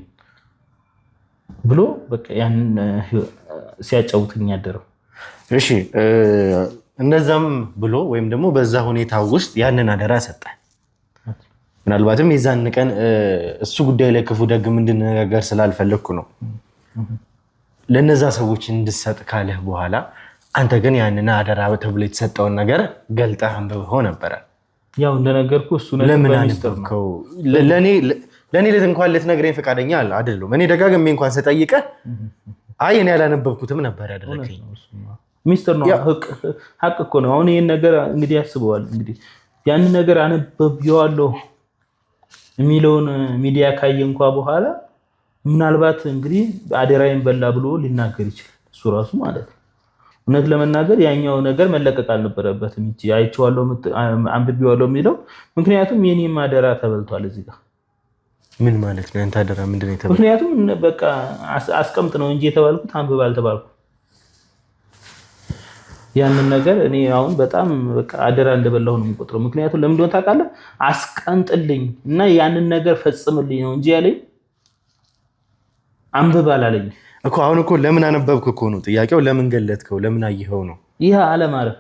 ብሎ በቃ ያን ሲያጫውትኝ ያደረው። እሺ እነዛም ብሎ ወይም ደግሞ በዛ ሁኔታ ውስጥ ያንን አደራ ሰጠ። ምናልባትም የዛን ቀን እሱ ጉዳይ ላይ ክፉ ደግም እንድንነጋገር ስላልፈለግኩ ነው ለነዛ ሰዎች እንድሰጥ ካለህ በኋላ አንተ ግን ያንን አደራ ተብሎ የተሰጠውን ነገር ገልጠህ አንብበው ነበረ። ያው እንደነገርኩ እሱ ነገር ለምን አንብበው? ለኔ እንኳን ልትነግረኝ ፈቃደኛ አይደለም። እኔ ደጋግሜ እንኳን ስጠይቅህ አይ እኔ ያላነበብኩትም ነበር ያደረከኝ። ሚስጥር ነው፣ ሀቅ እኮ ነው። አሁን ይሄን ነገር እንግዲህ ያስበዋል። እንግዲህ ያን ነገር አነበብየዋለሁ የሚለውን ሚዲያ ካየ እንኳን በኋላ ምናልባት እንግዲህ አደራዬን በላ ብሎ ሊናገር ይችላል እሱ ራሱ ማለት ነው። እውነት ለመናገር ያኛው ነገር መለቀቅ አልነበረበትም። እቺ አይቼዋለሁ አንብቤዋለሁ የሚለው ምክንያቱም የኔም አደራ ተበልቷል እዚህ ጋር። ምን ማለት ነው? አንተ አደራ ምንድን ነው የተባለው? ምክንያቱም በቃ አስቀምጥ ነው እንጂ የተባልኩት አንብብ አልተባልኩም። ያንን ነገር እኔ አሁን በጣም በቃ አደራ እንደበላሁ ነው የምቆጥረው። ምክንያቱም ለምን እንደሆነ ታውቃለህ? አስቀንጥልኝ እና ያንን ነገር ፈጽምልኝ ነው እንጂ ያለኝ አንብብ አላለኝ እኮ። አሁን እኮ ለምን አነበብክ እኮ ነው ጥያቄው። ለምን ገለጥከው? ለምን አየኸው ነው። ይህ አለማረፍ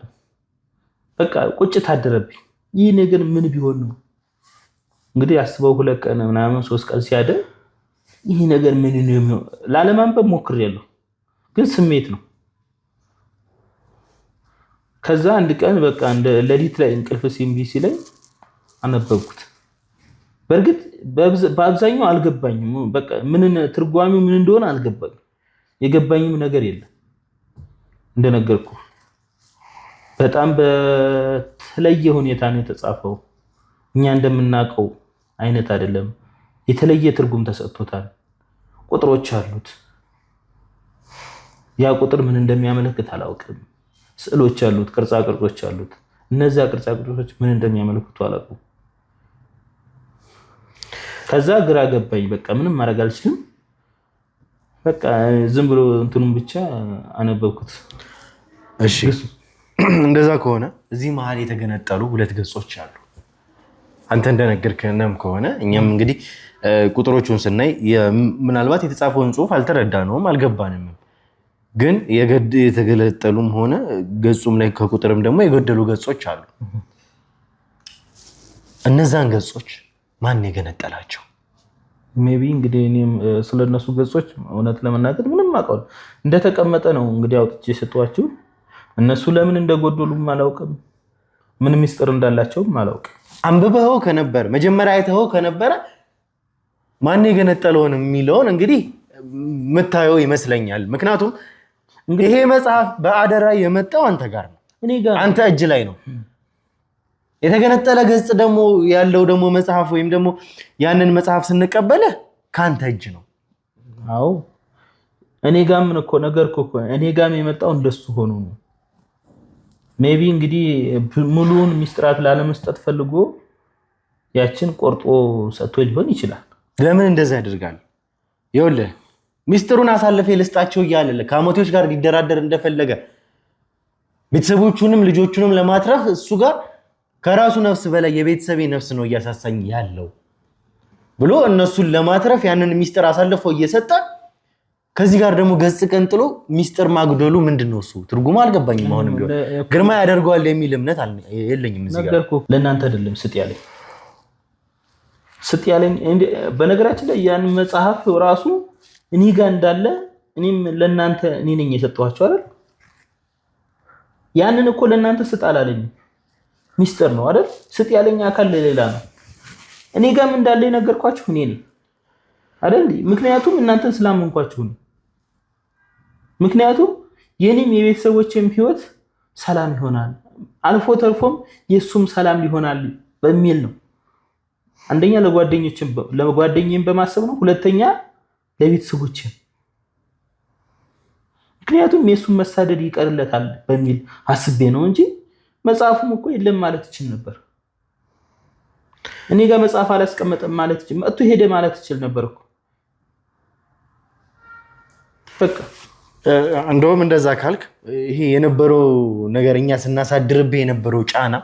በቃ ቁጭት አደረብኝ። ይህ ነገር ምን ቢሆን ነው እንግዲህ አስበው 2 ቀን ምናምን 3 ቀን ሲያደር ይህ ነገር ምን ነው ላለማንበብ ሞክሬያለሁ፣ ግን ስሜት ነው። ከዛ አንድ ቀን በቃ እንደ ሌሊት ላይ እንቅልፍ ሲምቢ ሲለኝ አነበብኩት። በእርግጥ በአብዛኛው አልገባኝም። በቃ ምን ትርጓሜው ምን እንደሆነ አልገባኝም። የገባኝም ነገር የለም። እንደነገርኩ በጣም በተለየ ሁኔታ ነው የተጻፈው። እኛ እንደምናውቀው አይነት አይደለም። የተለየ ትርጉም ተሰጥቶታል። ቁጥሮች አሉት። ያ ቁጥር ምን እንደሚያመለክት አላውቅም። ስዕሎች አሉት፣ ቅርጻ ቅርጾች አሉት። እነዛ ቅርጻ ቅርጾች ምን እንደሚያመለክቱ አላውቅም። ከዛ ግራ ገባኝ። በቃ ምንም ማድረግ አልችልም። በቃ ዝም ብሎ እንትኑን ብቻ አነበብኩት። እሺ እንደዛ ከሆነ እዚህ መሀል የተገነጠሉ 2 ገጾች አሉ። አንተ እንደነገርከንም ከሆነ እኛም እንግዲህ ቁጥሮቹን ስናይ ምናልባት የተጻፈውን ጽሑፍ አልተረዳነውም፣ አልገባንም። ግን የተገለጠሉም ሆነ ገጹም ላይ ከቁጥርም ደግሞ የጎደሉ ገጾች አሉ። እነዛን ገጾች ማን የገነጠላቸው? ሜቢ እንግዲህ እኔም ስለነሱ ገጾች እውነት ለመናገር ምንም አውቀው እንደተቀመጠ ነው እንግዲህ አውጥቼ ሰጧችሁ። እነሱ ለምን እንደጎደሉም አላውቅም፣ ምን ሚስጥር እንዳላቸውም አላውቅም። አንብበው ከነበር መጀመሪያ አይተው ከነበረ ማን የገነጠለውን የሚለውን እንግዲህ ምታየው ይመስለኛል። ምክንያቱም ይሄ መጽሐፍ በአደራ የመጣው አንተ ጋር ነው፣ አንተ እጅ ላይ ነው። የተገነጠለ ገጽ ደግሞ ያለው ደግሞ መጽሐፍ ወይም ደግሞ ያንን መጽሐፍ ስንቀበለ ካንተ እጅ ነው። አዎ እኔ ጋም እኮ ነገርኩ እኮ እኔ ጋም የመጣው እንደሱ ሆኖ ነው። ሜቢ እንግዲህ ሙሉውን ሚስጥራት ላለመስጠት ፈልጎ ያችን ቆርጦ ሰጥቶ ሊሆን ይችላል። ለምን እንደዛ ያደርጋል? ይኸውልህ ሚስጥሩን አሳልፌ ልስጣቸው እያለ ከአሞቴዎች ጋር ሊደራደር እንደፈለገ ቤተሰቦቹንም ልጆቹንም ለማትረፍ እሱ ጋር ከራሱ ነፍስ በላይ የቤተሰቤ ነፍስ ነው እያሳሳኝ ያለው ብሎ እነሱን ለማትረፍ ያንን ሚስጥር አሳልፎ እየሰጠ ከዚህ ጋር ደግሞ ገጽ ቀንጥሎ ሚስጥር ማጉደሉ ምንድነው? እሱ ትርጉሙ አልገባኝም። አሁንም ቢሆን ግርማ ያደርገዋል የሚል እምነት የለኝም። እዚህ ጋር ነገርኩ ለእናንተ አይደለም ስጥ ያለኝ በነገራችን ላይ ያን መጽሐፍ ራሱ እኔ ጋር እንዳለ እኔም ለእናንተ እኔ ነኝ የሰጠኋቸው አይደል? ያንን እኮ ለእናንተ ስጥ አላለኝ፣ ሚስጥር ነው አይደል? ስጥ ያለኝ አካል ለሌላ ነው። እኔ ጋርም እንዳለ የነገርኳችሁ እኔ ነኝ አይደል? ምክንያቱም እናንተን ስላመንኳችሁ ነው። ምክንያቱም የኔም የቤተሰቦቼም ህይወት ሰላም ይሆናል፣ አልፎ ተርፎም የሱም ሰላም ይሆናል በሚል ነው። አንደኛ ለጓደኞቼም በማሰብ ነው፣ ሁለተኛ ለቤተሰቦቼም። ምክንያቱም የሱም መሳደድ ይቀርለታል በሚል አስቤ ነው እንጂ መጽሐፉም እኮ የለም ማለት ይችል ነበር። እኔ ጋር መጽሐፍ አላስቀመጠም ማለት ይችል መጥቶ ሄደ ማለት ይችል ነበር እኮ። በቃ እንደውም እንደዛ ካልክ ይሄ የነበረው ነገር እኛ ስናሳድርብህ የነበረው ጫና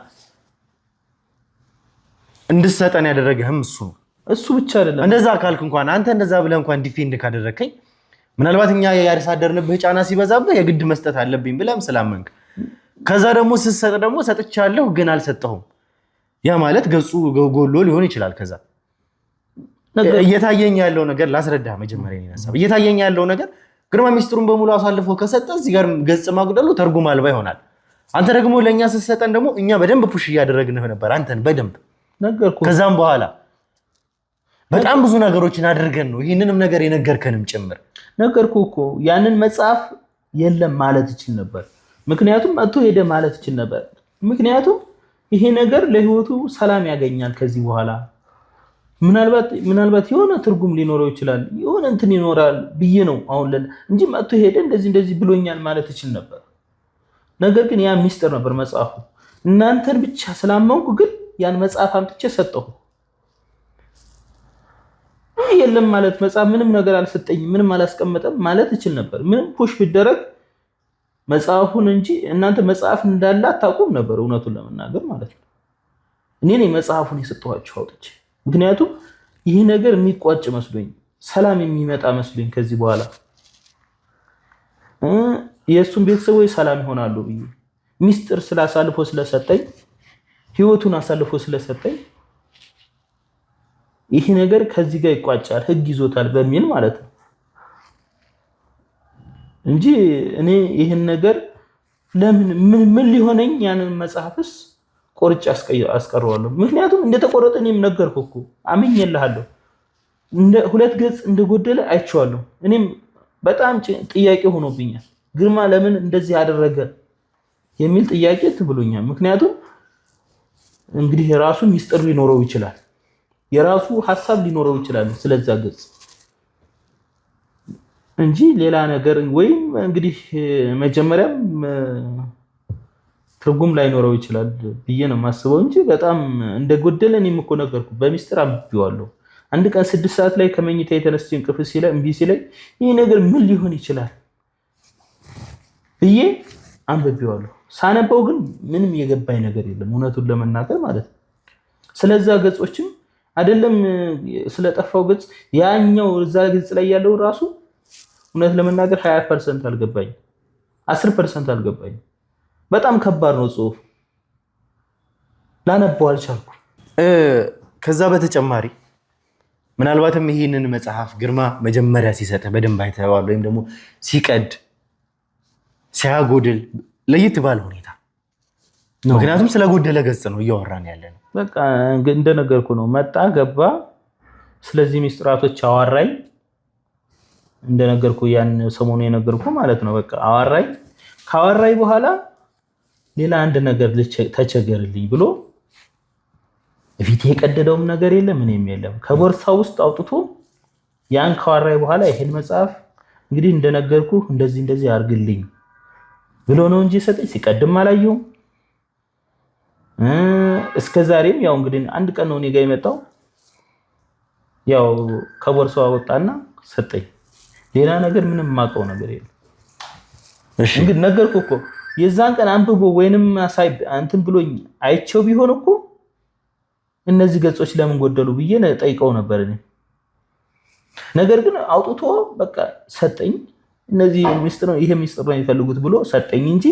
እንድሰጠን ያደረገህም እሱ ነው። እሱ ብቻ አይደለም። እንደዛ ካልክ እንኳን አንተ እንደዛ ብለህ እንኳን ዲፌንድ ካደረከኝ ምናልባት እኛ ያሳደርንብህ ጫና ሲበዛብህ የግድ መስጠት አለብኝ ብለህም ስላመንክ ከዛ ደግሞ ስትሰጥ ደግሞ ሰጥቻለሁ ግን አልሰጠሁም ያ ማለት ገጹ ጎሎ ሊሆን ይችላል። ከዛ እየታየኝ ያለው ነገር ላስረዳህ። መጀመሪያ ነው እየታየኝ ያለው ነገር ግርማ ሚስጥሩን በሙሉ አሳልፎ ከሰጠ እዚህ ጋር ገጽ ማጉደሉ ትርጉም አልባ ይሆናል። አንተ ደግሞ ለኛ ስትሰጠን ደግሞ እኛ በደንብ ፑሽ እያደረግንህ ነበር አንተን በደንብ ነገርኩ። ከዛም በኋላ በጣም ብዙ ነገሮችን አድርገን ነው ይሄንንም ነገር የነገርከንም ጭምር ነገርኩ እኮ። ያንን መጽሐፍ የለም ማለት ይችል ነበር። ምክንያቱም መጥቶ ሄደ ማለት ይችል ነበር። ምክንያቱም ይሄ ነገር ለህይወቱ ሰላም ያገኛል ከዚህ በኋላ ምናልባት የሆነ ትርጉም ሊኖረው ይችላል፣ የሆነ እንትን ይኖራል ብዬ ነው አሁን እንጂ መጥቶ ሄደ እንደዚህ ብሎኛል ማለት ይችል ነበር። ነገር ግን ያ ሚስጥር ነበር መጽሐፉ። እናንተን ብቻ ስላመንኩ ግን ያን መጽሐፍ አምጥቼ ሰጠሁ። የለም ማለት መጽሐፍ ምንም ነገር አልሰጠኝም፣ ምንም አላስቀመጠም ማለት ይችል ነበር። ምንም ፑሽ ቢደረግ መጽሐፉን እንጂ እናንተ መጽሐፍ እንዳለ አታውቁም ነበር፣ እውነቱን ለመናገር ማለት ነው። እኔ ነኝ መጽሐፉን የሰጠኋችሁ አውጥቼ። ምክንያቱም ይህ ነገር የሚቋጭ መስሎኝ፣ ሰላም የሚመጣ መስሎኝ ከዚህ በኋላ የእሱን ቤተሰቦች ሰላም ይሆናሉ ብዬ ሚስጥር ስላሳልፎ ስለሰጠኝ፣ ህይወቱን አሳልፎ ስለሰጠኝ ይህ ነገር ከዚህ ጋር ይቋጫል፣ ህግ ይዞታል በሚል ማለት ነው እንጂ እኔ ይህን ነገር ለምን ምን ሊሆነኝ ያንን መጽሐፍስ ቆርጬ አስቀረዋለሁ። ምክንያቱም እንደተቆረጠ እኔም ነገርኩህ እኮ አምኜልሃለሁ። ሁለት ገጽ እንደጎደለ አይቼዋለሁ። እኔም በጣም ጥያቄ ሆኖብኛል። ግርማ ለምን እንደዚህ አደረገ የሚል ጥያቄ ትብሎኛል። ምክንያቱም እንግዲህ የራሱ ሚስጥር ሊኖረው ይችላል፣ የራሱ ሐሳብ ሊኖረው ይችላል ስለዛ ገጽ እንጂ ሌላ ነገር ወይም እንግዲህ መጀመሪያም ትርጉም ላይኖረው ይችላል ብዬ ነው የማስበው እንጂ በጣም እንደጎደለ እኔም እኮ ነገርኩ። በሚስጥር አንብቤዋለሁ። አንድ ቀን 6 ሰዓት ላይ ከመኝታ የተነስቼ እንቅልፍ ሲለኝ እምቢ ሲለኝ ይህ ነገር ምን ሊሆን ይችላል ብዬ አንብቤዋለሁ። ሳነበው ግን ምንም የገባኝ ነገር የለም እውነቱን ለመናገር ማለት ነው። ስለዛ ገጾችም አይደለም ስለጠፋው ገጽ ያኛው እዛ ገጽ ላይ ያለው ራሱ እውነት ለመናገር 20% አልገባኝም፣ 10% አልገባኝም። በጣም ከባድ ነው ጽሁፍ፣ ላነበው አልቻልኩም። ከዛ በተጨማሪ ምናልባትም ይህንን መጽሐፍ ግርማ መጀመሪያ ሲሰጥ በደንብ አይተዋል ወይም ደግሞ ሲቀድ ሲያጎድል ለየት ባለ ሁኔታ፣ ምክንያቱም ስለጎደለ ገጽ ነው እያወራን ያለ ነው። በቃ እንደነገርኩ ነው። መጣ ገባ፣ ስለዚህ ሚስጥራቶች አዋራኝ። እንደነገርኩ ያን ሰሞኑ የነገርኩ ማለት ነው። በቃ አዋራኝ። ካወራኝ በኋላ ሌላ አንድ ነገር ተቸገርልኝ ብሎ ፊት የቀደደውም ነገር የለም ምንም የለም። ከቦርሳ ውስጥ አውጥቶ ያን ካወራኝ በኋላ ይሄን መጽሐፍ እንግዲህ እንደነገርኩ እንደዚህ አርግልኝ ብሎ ነው እንጂ ሰጠኝ። ሲቀድም አላየሁም። እስከዛሬም ያው እንግዲህ አንድ ቀን ነው እኔ ጋር የመጣው። ያው ከቦርሳው አወጣና ሰጠኝ። ሌላ ነገር ምንም የማውቀው ነገር የለም። እሺ እንግዲህ ነገርኩ እኮ የዛን ቀን አንብቦ ወይንም እንትን ብሎኝ አይቼው ቢሆን እኮ እነዚህ ገጾች ለምን ጎደሉ ብዬ ጠይቀው ነበር እኔ። ነገር ግን አውጥቶ በቃ ሰጠኝ። እነዚህ ይሄ ሚስጥር ነው የሚፈልጉት ብሎ ሰጠኝ እንጂ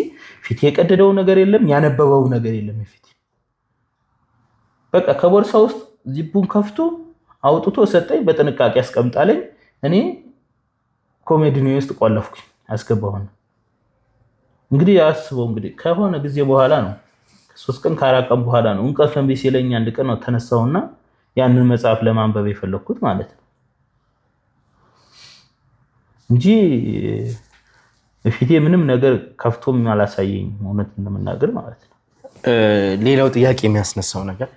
ፊት የቀደደው ነገር የለም፣ ያነበበው ነገር የለም ፊት። በቃ ከቦርሳ ውስጥ ዚፑን ከፍቶ አውጥቶ ሰጠኝ። በጥንቃቄ አስቀምጣለኝ። እኔ ኮሜዲኒ ውስጥ ቆለፍኩኝ፣ አስገባሁኝ። እንግዲህ አስበው እንግዲህ ከሆነ ጊዜ በኋላ ነው 3 ቀን ከ4 ቀን በኋላ ነው እንቅልፍ እምቢ ሲለኝ አንድ ቀን ነው ተነሳውና ያንን መጽሐፍ ለማንበብ የፈለኩት ማለት ነው እንጂ በፊቴ ምንም ነገር ከፍቶም አላሳየኝ እውነት እንደምናገር ማለት ነው። ሌላው ጥያቄ የሚያስነሳው ነገር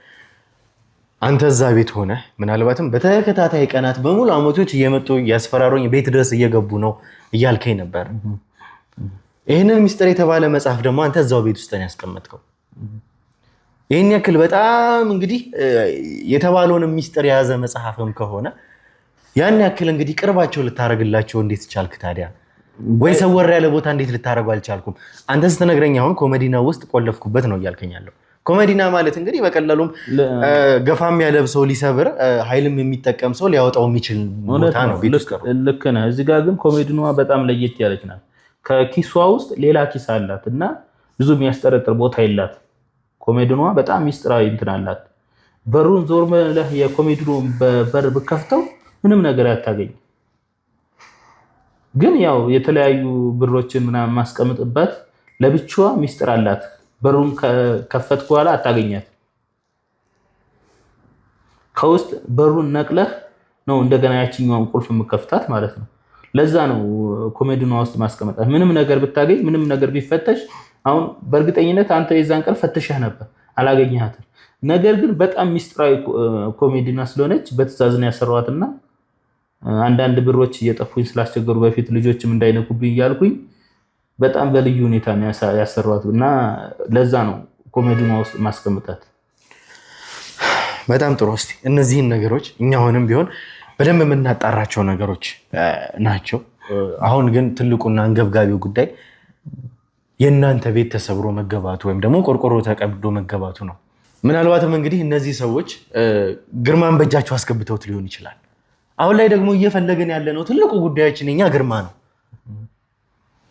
አንተ እዛ ቤት ሆነ ምናልባትም በተከታታይ ቀናት በሙሉ አመቶች እየመጡ ያስፈራሩኝ ቤት ድረስ እየገቡ ነው እያልከኝ ነበር። ይህንን ሚስጥር የተባለ መጽሐፍ ደግሞ አንተ እዛው ቤት ውስጥ ነው ያስቀመጥከው። ይህን ያክል በጣም እንግዲህ የተባለውን ሚስጥር የያዘ መጽሐፍም ከሆነ ያን ያክል እንግዲህ ቅርባቸው ልታረግላቸው እንዴት ቻልክ ታዲያ? ወይ ሰወር ያለ ቦታ እንዴት ልታረጉ አልቻልኩም? አንተ ስትነግረኝ አሁን ኮሜዲና ውስጥ ቆለፍኩበት ነው እያልከኛለሁ። ኮሜዲና ማለት እንግዲህ በቀላሉም ገፋም ያለ ሰው ሊሰብር ኃይልም የሚጠቀም ሰው ሊያወጣው የሚችል ቦታ ነው ቤት ውስጥ። ልክ ነህ። እዚህ ጋር ግን ኮሜዲናዋ በጣም ለየት ያለች ናት። ከኪሷ ውስጥ ሌላ ኪስ አላት እና ብዙ የሚያስጠረጥር ቦታ የላት። ኮሜዲናዋ በጣም ሚስጥራዊ እንትን አላት። በሩን ዞር ብለህ የኮሜዲኖን በር ብከፍተው ምንም ነገር አታገኝ። ግን ያው የተለያዩ ብሮችን ምናምን ማስቀምጥበት ለብቻዋ ሚስጥር አላት። በሩን ከፈትኩ በኋላ አታገኛት። ከውስጥ በሩን ነቅለህ ነው እንደገና ያቺኛውን ቁልፍ የምከፍታት ማለት ነው። ለዛ ነው ኮሜዲናዋ ውስጥ ማስቀመጣት። ምንም ነገር ብታገኝ ምንም ነገር ቢፈተሽ አሁን በእርግጠኝነት አንተ የዛን ቀን ፈትሸህ ነበር አላገኘሃትም። ነገር ግን በጣም ሚስጥራዊ ኮሜዲና ስለሆነች በትዕዛዝ ነው ያሰራዋትና አንዳንድ ብሮች እየጠፉኝ ስላስቸገሩ በፊት ልጆችም እንዳይነኩብኝ እያልኩኝ በጣም በልዩ ሁኔታ ነው ያሰራዋት እና ለዛ ነው ኮሜዲና ውስጥ ማስቀመጣት። በጣም ጥሩ። እስቲ እነዚህን ነገሮች እኛ አሁንም ቢሆን በደንብ የምናጣራቸው ነገሮች ናቸው። አሁን ግን ትልቁና አንገብጋቢው ጉዳይ የእናንተ ቤት ተሰብሮ መገባቱ ወይም ደግሞ ቆርቆሮ ተቀብዶ መገባቱ ነው። ምናልባትም እንግዲህ እነዚህ ሰዎች ግርማን በእጃቸው አስገብተውት ሊሆን ይችላል። አሁን ላይ ደግሞ እየፈለግን ያለነው ትልቁ ጉዳያችን የኛ ግርማ ነው።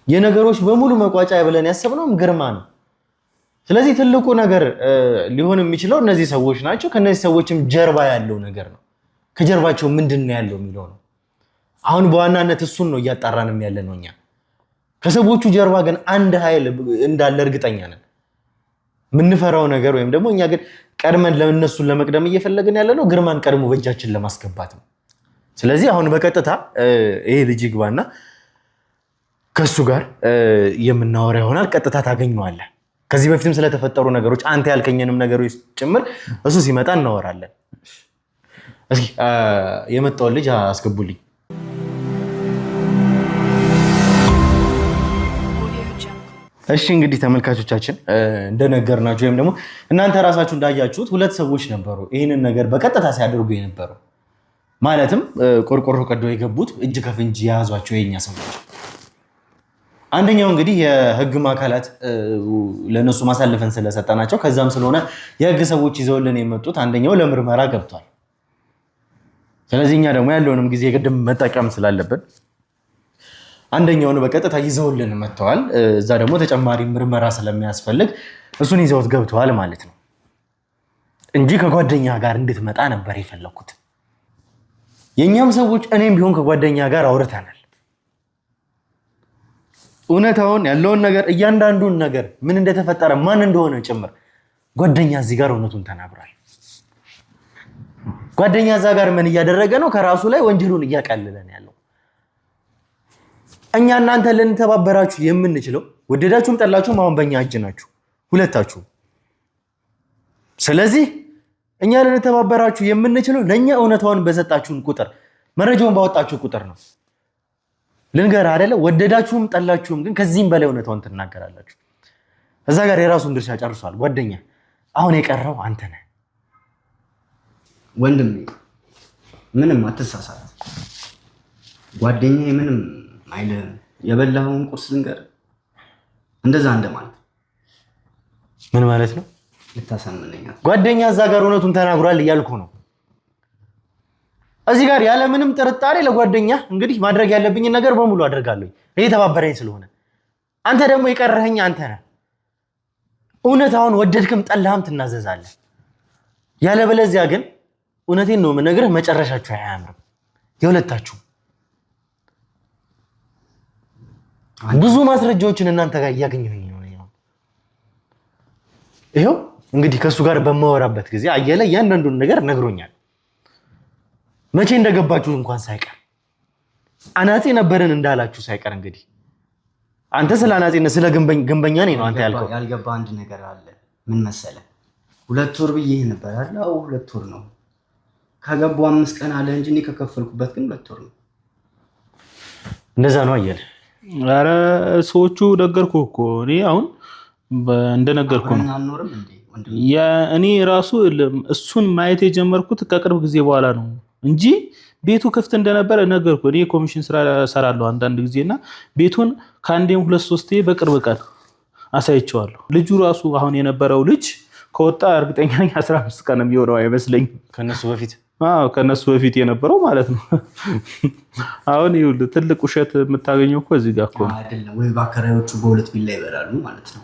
የነገሮች በሙሉ መቋጫ ብለን ያሰብነውም ግርማ ነው። ስለዚህ ትልቁ ነገር ሊሆን የሚችለው እነዚህ ሰዎች ናቸው። ከነዚህ ሰዎችም ጀርባ ያለው ነገር ነው። ከጀርባቸው ምንድን ነው ያለው የሚለው ነው። አሁን በዋናነት እሱን ነው እያጣራንም ያለነው እኛ። ከሰዎቹ ጀርባ ግን አንድ ኃይል እንዳለ እርግጠኛ ነን። የምንፈራው ነገር ወይም ደግሞ እኛ ግን ቀድመን ለእነሱን ለመቅደም እየፈለግን ያለነው ግርማን ቀድሞ በእጃችን ለማስገባት ነው። ስለዚህ አሁን በቀጥታ ይሄ ልጅ ይግባና ከሱ ጋር የምናወራ ይሆናል። ቀጥታ ታገኘዋለህ። ከዚህ በፊትም ስለተፈጠሩ ነገሮች አንተ ያልከኘንም ነገሮች ጭምር እሱ ሲመጣ እናወራለን። እስኪ የመጣውን ልጅ አስገቡልኝ። እሺ እንግዲህ ተመልካቾቻችን እንደነገርናችሁ ወይም ደግሞ እናንተ ራሳችሁ እንዳያችሁት ሁለት ሰዎች ነበሩ ይህንን ነገር በቀጥታ ሲያደርጉ የነበሩ። ማለትም ቆርቆሮ ቀዶ የገቡት እጅ ከፍንጅ የያዟቸው የኛ ሰዎች። አንደኛው እንግዲህ የህግ አካላት ለነሱ ማሳለፈን ስለሰጠናቸው ከዛም ስለሆነ የህግ ሰዎች ይዘውልን የመጡት አንደኛው ለምርመራ ገብቷል። ስለዚህ እኛ ደግሞ ያለውንም ጊዜ ቅድም መጠቀም ስላለብን አንደኛውን በቀጥታ ይዘውልን መጥተዋል። እዛ ደግሞ ተጨማሪ ምርመራ ስለሚያስፈልግ እሱን ይዘውት ገብተዋል ማለት ነው እንጂ ከጓደኛ ጋር እንድትመጣ ነበር የፈለኩት። የኛም ሰዎች እኔም ቢሆን ከጓደኛ ጋር አውርተናል። እውነታውን ያለውን ነገር እያንዳንዱን ነገር ምን እንደተፈጠረ ማን እንደሆነ ጭምር ጓደኛ እዚህ ጋር እውነቱን ተናግሯል። ጓደኛ እዛ ጋር ምን እያደረገ ነው? ከራሱ ላይ ወንጀሉን እያቀለለ ነው ያለው። እኛ እናንተ ልንተባበራችሁ የምንችለው ወደዳችሁም ጠላችሁም አሁን በእኛ እጅ ናችሁ ሁለታችሁ። ስለዚህ እኛ ልንተባበራችሁ የምንችለው ለእኛ እውነታውን በሰጣችሁን ቁጥር መረጃውን ባወጣችሁ ቁጥር ነው። ልንገር አይደለ? ወደዳችሁም ጠላችሁም ግን ከዚህም በላይ እውነታውን ትናገራላችሁ። እዛ ጋር የራሱን ድርሻ ጨርሷል ጓደኛ። አሁን የቀረው አንተ ነህ ወንድሜ። ምንም አትሳሳት ጓደኛዬ፣ ምንም አይልህም። የበላኸውን ቁርስ ልንገር፣ እንደዛ እንደማለት። ምን ማለት ነው? ልታሳምነኛል። ጓደኛ እዛ ጋር እውነቱን ተናግሯል እያልኩ ነው። እዚህ ጋር ያለ ምንም ጥርጣሬ ለጓደኛ እንግዲህ ማድረግ ያለብኝን ነገር በሙሉ አደርጋለሁ እየተባበረኝ ስለሆነ። አንተ ደግሞ የቀረኸኝ አንተ ነህ። እውነታውን ወደድክም ጠላህም ትናዘዛለህ። ያለበለዚያ ግን እውነቴን ነው የምነግርህ፣ መጨረሻችሁ አያምርም የሁለታችሁ። ብዙ ማስረጃዎችን እናንተ ጋር እያገኘሁኝ ነው። ይኸው እንግዲህ ከሱ ጋር በማወራበት ጊዜ አየለ እያንዳንዱን ነገር ነግሮኛል። መቼ እንደገባችሁ እንኳን ሳይቀር አናጺ ነበርን እንዳላችሁ ሳይቀር እንግዲህ አንተ ስለ አናጺነት ስለ ግንበኛ ነው አንተ ያልከው። ያልገባ አንድ ነገር አለ። ምን መሰለህ? 2 ወር ብዬ ነበር አይደል? አዎ 2 ወር ነው። ከገባው 5 ቀን አለ እንጂ እኔ ከከፈልኩበት ግን 2 ወር ነው። እንደዛ ነው አየለ። ኧረ ሰዎቹ ነገርኩህ እኮ እኔ አሁን እንደነገርኩ ነው። እኔ ራሱ እሱን ማየት የጀመርኩት ከቅርብ ጊዜ በኋላ ነው እንጂ ቤቱ ክፍት እንደነበረ ነገርኩ። እኔ ኮሚሽን ስራ ሰራለሁ አንዳንድ ጊዜና ቤቱን ከአንዴም 2-3 በቅርብ ቀን አሳይቼዋለሁ። ልጁ ራሱ አሁን የነበረው ልጅ ከወጣ እርግጠኛ ነኝ 15 ቀን የሚሆነው አይመስለኝም። ከነሱ በፊት የነበረው ማለት ነው። አሁን ይኸውልህ ትልቅ ውሸት የምታገኘው እኮ እዚህ ጋር እኮ አይደለም ወይ? በአከራዮቹ በሁለት ቢላ ይበላሉ ማለት ነው።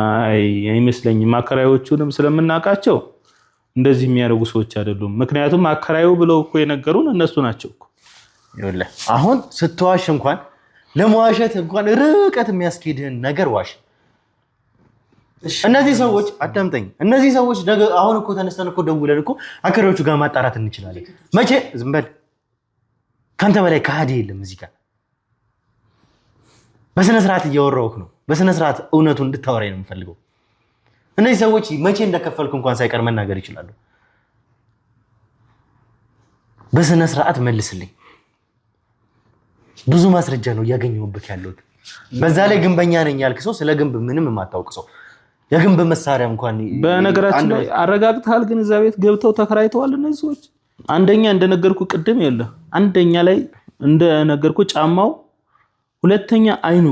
አይ አይመስለኝም። አከራዮቹንም ስለምናውቃቸው እንደዚህ የሚያደርጉ ሰዎች አይደሉም። ምክንያቱም አከራዩ ብለው እኮ የነገሩን እነሱ ናቸው እኮ። ይኸውልህ አሁን ስትዋሽ እንኳን ለመዋሸት እንኳን ርቀት የሚያስኬድህን ነገር ዋሽ። እነዚህ ሰዎች አዳምጠኝ። እነዚህ ሰዎች አሁን እኮ ተነስተን እኮ ደውለን እኮ አከራዮቹ ጋር ማጣራት እንችላለን። መቼ ዝም በል። ካንተ በላይ ከሃዲ የለም እዚህ ጋር። በስነ ስርዓት እያወራሁህ ነው። በስነ ስርዓት እውነቱን እንድታወራኝ ነው የምፈልገው። እነዚህ ሰዎች መቼ እንደከፈልኩ እንኳን ሳይቀር መናገር ይችላሉ። በስነ ስርዓት መልስልኝ። ብዙ ማስረጃ ነው እያገኘሁበት ያለሁት። በዛ ላይ ግንበኛ ነኝ ያልክ ሰው ስለ ግንብ ምንም የማታውቅ ሰው የግንብ መሳሪያ እንኳን በነገራችን ላይ አረጋግተሃል። ግን እዛ ቤት ገብተው ተከራይተዋል እነዚህ ሰዎች። አንደኛ እንደነገርኩ ቅድም የለ አንደኛ ላይ እንደነገርኩ ጫማው፣ ሁለተኛ አይኑ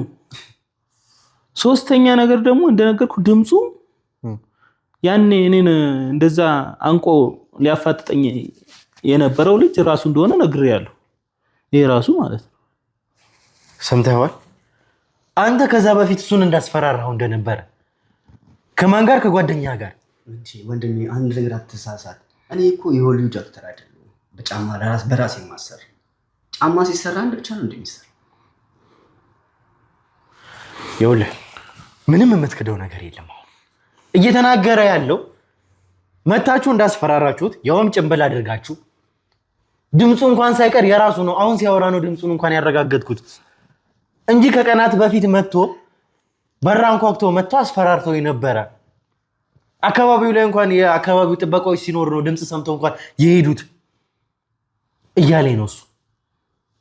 ሶስተኛ ነገር ደግሞ እንደነገርኩ ድምፁ ያኔ እኔን እንደዛ አንቆ ሊያፋጥጠኝ የነበረው ልጅ ራሱ እንደሆነ ነግሬያለሁ። ይሄ ራሱ ማለት ነው። ሰምተዋል። አንተ ከዛ በፊት እሱን እንዳስፈራራው እንደነበረ ከማን ጋር? ከጓደኛ ጋር እንጂ ወንድሜ አንድ ነገር አትሳሳት። እኔ እኮ የሆሊውድ ዶክተር አይደለሁም። በጫማ በራሴ ማሰር ጫማ ሲሰራ አንድ ብቻ ነው እንደሚሰራ። ይኸውልህ ምንም የምትክደው ነገር የለም። አሁን እየተናገረ ያለው መታችሁ እንዳስፈራራችሁት ያውም ጭንብል አድርጋችሁ ድምፁ እንኳን ሳይቀር የራሱ ነው። አሁን ሲያወራ ነው ድምፁን እንኳን ያረጋገጥኩት እንጂ ከቀናት በፊት መጥቶ በራን ኳክቶ መጥቶ አስፈራርቶ ነበረ። አካባቢው ላይ እንኳን የአካባቢው ጥበቃዎች ሲኖር ነው ድምፅ ሰምተው እንኳን የሄዱት እያለኝ ነው እሱ።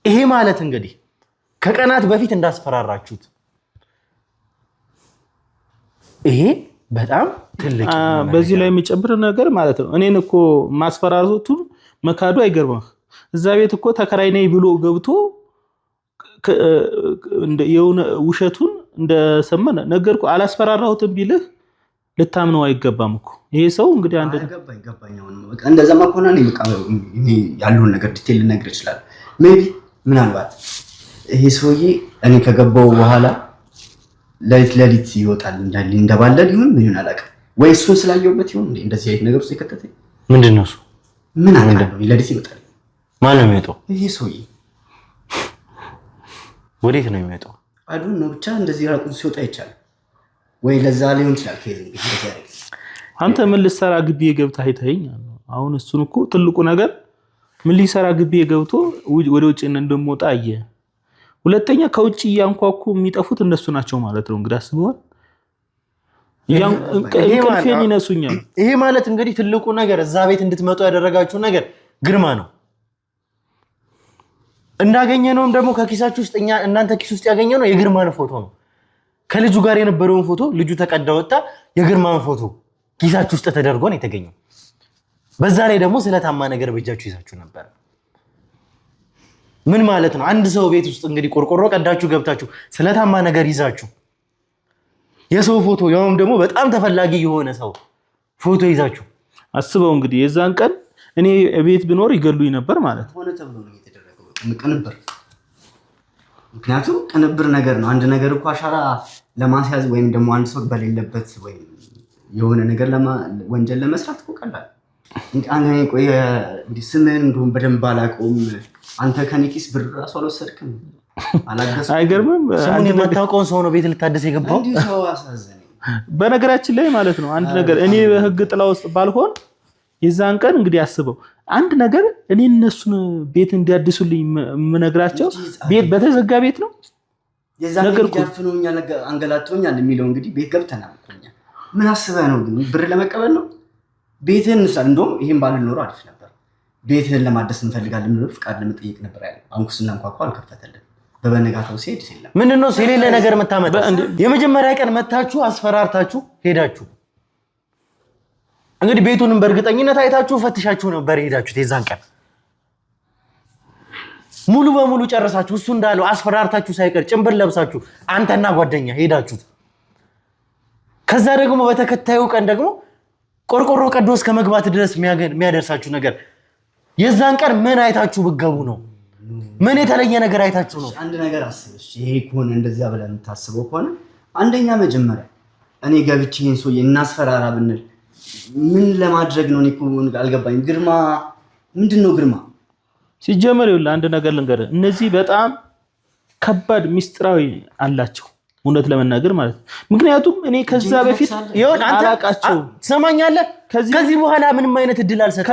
ይሄ ማለት እንግዲህ ከቀናት በፊት እንዳስፈራራችሁት ይሄ በጣም ትልቅ በዚህ ላይ የሚጨምር ነገር ማለት ነው። እኔን እኮ ማስፈራራቱን መካዱ አይገርምህ። እዛ ቤት እኮ ተከራይ ነኝ ብሎ ገብቶ የሆነ ውሸቱን እንደሰማን ነገርኩ። አላስፈራራሁትም ቢልህ ልታምነው አይገባም እኮ ይሄ ሰው እንግዲህ አንተ ገባኝ። በቃ እንደዛማ ከሆነ እኔ ያለውን ነገር ዲቴል ልነግርህ እችላለሁ። ሜቢ ምናልባት ይሄ ሰውዬ እኔ ከገባው በኋላ ለሊት ይወጣል እንደባለል ይሁን ምን ይሁን አላውቅም። ወይ እሱን ስላየሁበት ይሁን እንደዚህ አይነት ነገር ውስጥ የከተተኝ ምንድን ነው እሱ? ምን አውቃለሁ። ለሊት ይወጣል። ማን ነው የሚወጣው? ይሄ ሰውዬ። ወዴት ነው የሚወጣው? አይዶን ነው ብቻ እንደዚህ ራቁ ሲወጣ ይቻላል ወይ ለዛ ሊሆን ይችላል። አንተ ምን ልትሰራ ግቢ ገብተህ አይተኸኝ? አሁን እሱን እኮ ትልቁ ነገር ምን ሊሰራ ግቢ ገብቶ ወደ ውጭ እንደምወጣ አየ። ሁለተኛ ከውጭ እያንኳኩ የሚጠፉት እነሱ ናቸው ማለት ነው። እንግዲህ አስበዋል። እንቅልፌን ይነሱኛል። ይሄ ማለት እንግዲህ ትልቁ ነገር እዛ ቤት እንድትመጡ ያደረጋችሁ ነገር ግርማ ነው። እንዳገኘነውም ደግሞ ከኪሳችሁ ውስጥ እናንተ ኪስ ውስጥ ያገኘነው የግርማን ፎቶ ነው። ከልጁ ጋር የነበረውን ፎቶ ልጁ ተቀዳ ወጣ። የግርማን ፎቶ ኪሳችሁ ውስጥ ተደርጎ ነው የተገኘው። በዛ ላይ ደግሞ ስለታማ ነገር በእጃችሁ ይዛችሁ ነበር። ምን ማለት ነው? አንድ ሰው ቤት ውስጥ እንግዲህ ቆርቆሮ ቀዳችሁ ገብታችሁ ስለታማ ነገር ይዛችሁ የሰው ፎቶ ያውም ደግሞ በጣም ተፈላጊ የሆነ ሰው ፎቶ ይዛችሁ አስበው እንግዲህ የዛን ቀን እኔ ቤት ብኖር ይገሉኝ ነበር ማለት ሆነ ተብሎ ነው የተደረገው። ቅንብር፣ ምክንያቱም ቅንብር ነገር ነው። አንድ ነገር እኮ አሻራ ለማስያዝ ወይም ደግሞ አንድ ሰው በሌለበት ወይም የሆነ ነገር ወንጀል ለመስራት እኮ ቀላል። አንተ ቆይ ስምህን እንደውም በደንብ አላውቀውም። አንተ ከኔ ኪስ ብር እራሱ አልወሰድክም። አይገርምም? ስሙን የማታውቀውን ሰው ነው ቤት ልታደስ የገባው። እንዲሁ ሰው አሳዘነኝ። በነገራችን ላይ ማለት ነው አንድ ነገር እኔ በህግ ጥላ ውስጥ ባልሆን የዛን ቀን እንግዲህ አስበው አንድ ነገር እኔ እነሱን ቤት እንዲያድሱልኝ የምነግራቸው ቤት በተዘጋ ቤት ነው የዛን ነገር ያፍኑኛል፣ አንገላቶኛል የሚለው እንግዲህ ቤት ገብተናል። ምን አስበህ ነው ግን? ብር ለመቀበል ነው? ቤትህን እንስራል። እንደውም ይሄን ባልኖር አሪፍ ነበር። ቤትህን ለማደስ እንፈልጋለን ብሎ ፍቃድ ለመጠየቅ ነበር ያለው። አሁን ክስና እንኳን አልከፈተልን። በበነጋታው ሲሄድ የለም። ምንድነው የሌለ ነገር መታመጣ? የመጀመሪያ ቀን መታችሁ አስፈራርታችሁ ሄዳችሁ እንግዲህ ቤቱንም በእርግጠኝነት አይታችሁ ፈትሻችሁ ነበር ሄዳችሁት። የዛን ቀን ሙሉ በሙሉ ጨረሳችሁ። እሱ እንዳለው አስፈራርታችሁ ሳይቀር ጭንብል ለብሳችሁ አንተና ጓደኛ ሄዳችሁት። ከዛ ደግሞ በተከታዩ ቀን ደግሞ ቆርቆሮ ቀዶ እስከ መግባት ድረስ የሚያደርሳችሁ ነገር የዛን ቀን ምን አይታችሁ ብገቡ ነው? ምን የተለየ ነገር አይታችሁ ነው? አንድ ነገር አስበሽ ይሄ ከሆነ እንደዚያ ብለን የምታስበው ከሆነ አንደኛ መጀመሪያ እኔ ገብቼ ይሄን ሰውዬ እናስፈራራ ብንል ምን ለማድረግ ነው? እኔ እኮ አልገባኝም። ግርማ ምንድን ነው ግርማ? ሲጀመር ይኸውልህ አንድ ነገር ልንገርህ፣ እነዚህ በጣም ከባድ ሚስጥራዊ አላቸው እውነት ለመናገር ማለት ነው። ምክንያቱም እኔ ከዛ በፊት አላቃቸው ትሰማኛለህ። ከዚህ በኋላ ምንም አይነት እድል አልሰጠም።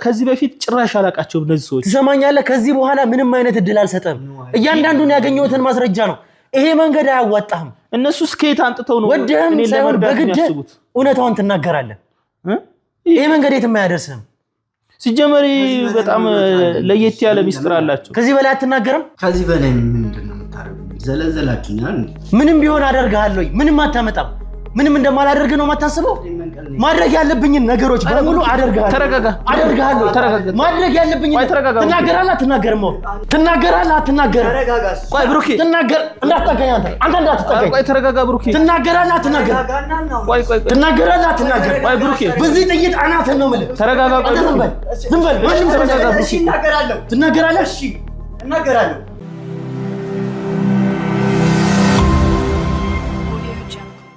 ከዚህ በፊት ጭራሽ አላቃቸው እነዚህ ሰዎች ትሰማኛለህ። ከዚህ በኋላ ምንም አይነት እድል አልሰጠም። እያንዳንዱን ያገኘሁትን ማስረጃ ነው። ይሄ መንገድ አያዋጣህም። እነሱስ ከየት አንጥተው ነው እኔ ሳይሆን በግድ እውነታውን ትናገራለህ? ይሄ መንገድ የትም አያደርስም። ሲጀመር በጣም ለየት ያለ ሚስጥር አላቸው። ከዚህ በላይ አትናገርም። ከዚህ በላይ ምንድን ነው የምታደርጉት? ዘለዘላችሁኛል። ምንም ቢሆን አደርግሃለሁ። ምንም አታመጣም። ምንም እንደማላደርግ ነው የማታስበው? ማድረግ ያለብኝን ነገሮች በሙሉ አደርጋለሁ። ተረጋጋ። ማድረግ ያለብኝን ትናገራለህ አትናገርም? ትናገራለህ አትናገርም? ቆይ ብሩኬ ትናገር እንዳትጠጋኝ አንተ እንዳትጠጋኝ። ቆይ ተረጋጋ ብሩኬ። ትናገራለህ አትናገርም? ቆይ ትናገራለህ አትናገርም? ቆይ ብሩኬ በዚህ ጥይት አናትህን ነው የምልህ። ተረጋጋ። ቆይ ዝም በል። ማንም ተረጋጋ። እሺ እናገራለሁ። ትናገራለህ? እሺ እናገራለሁ።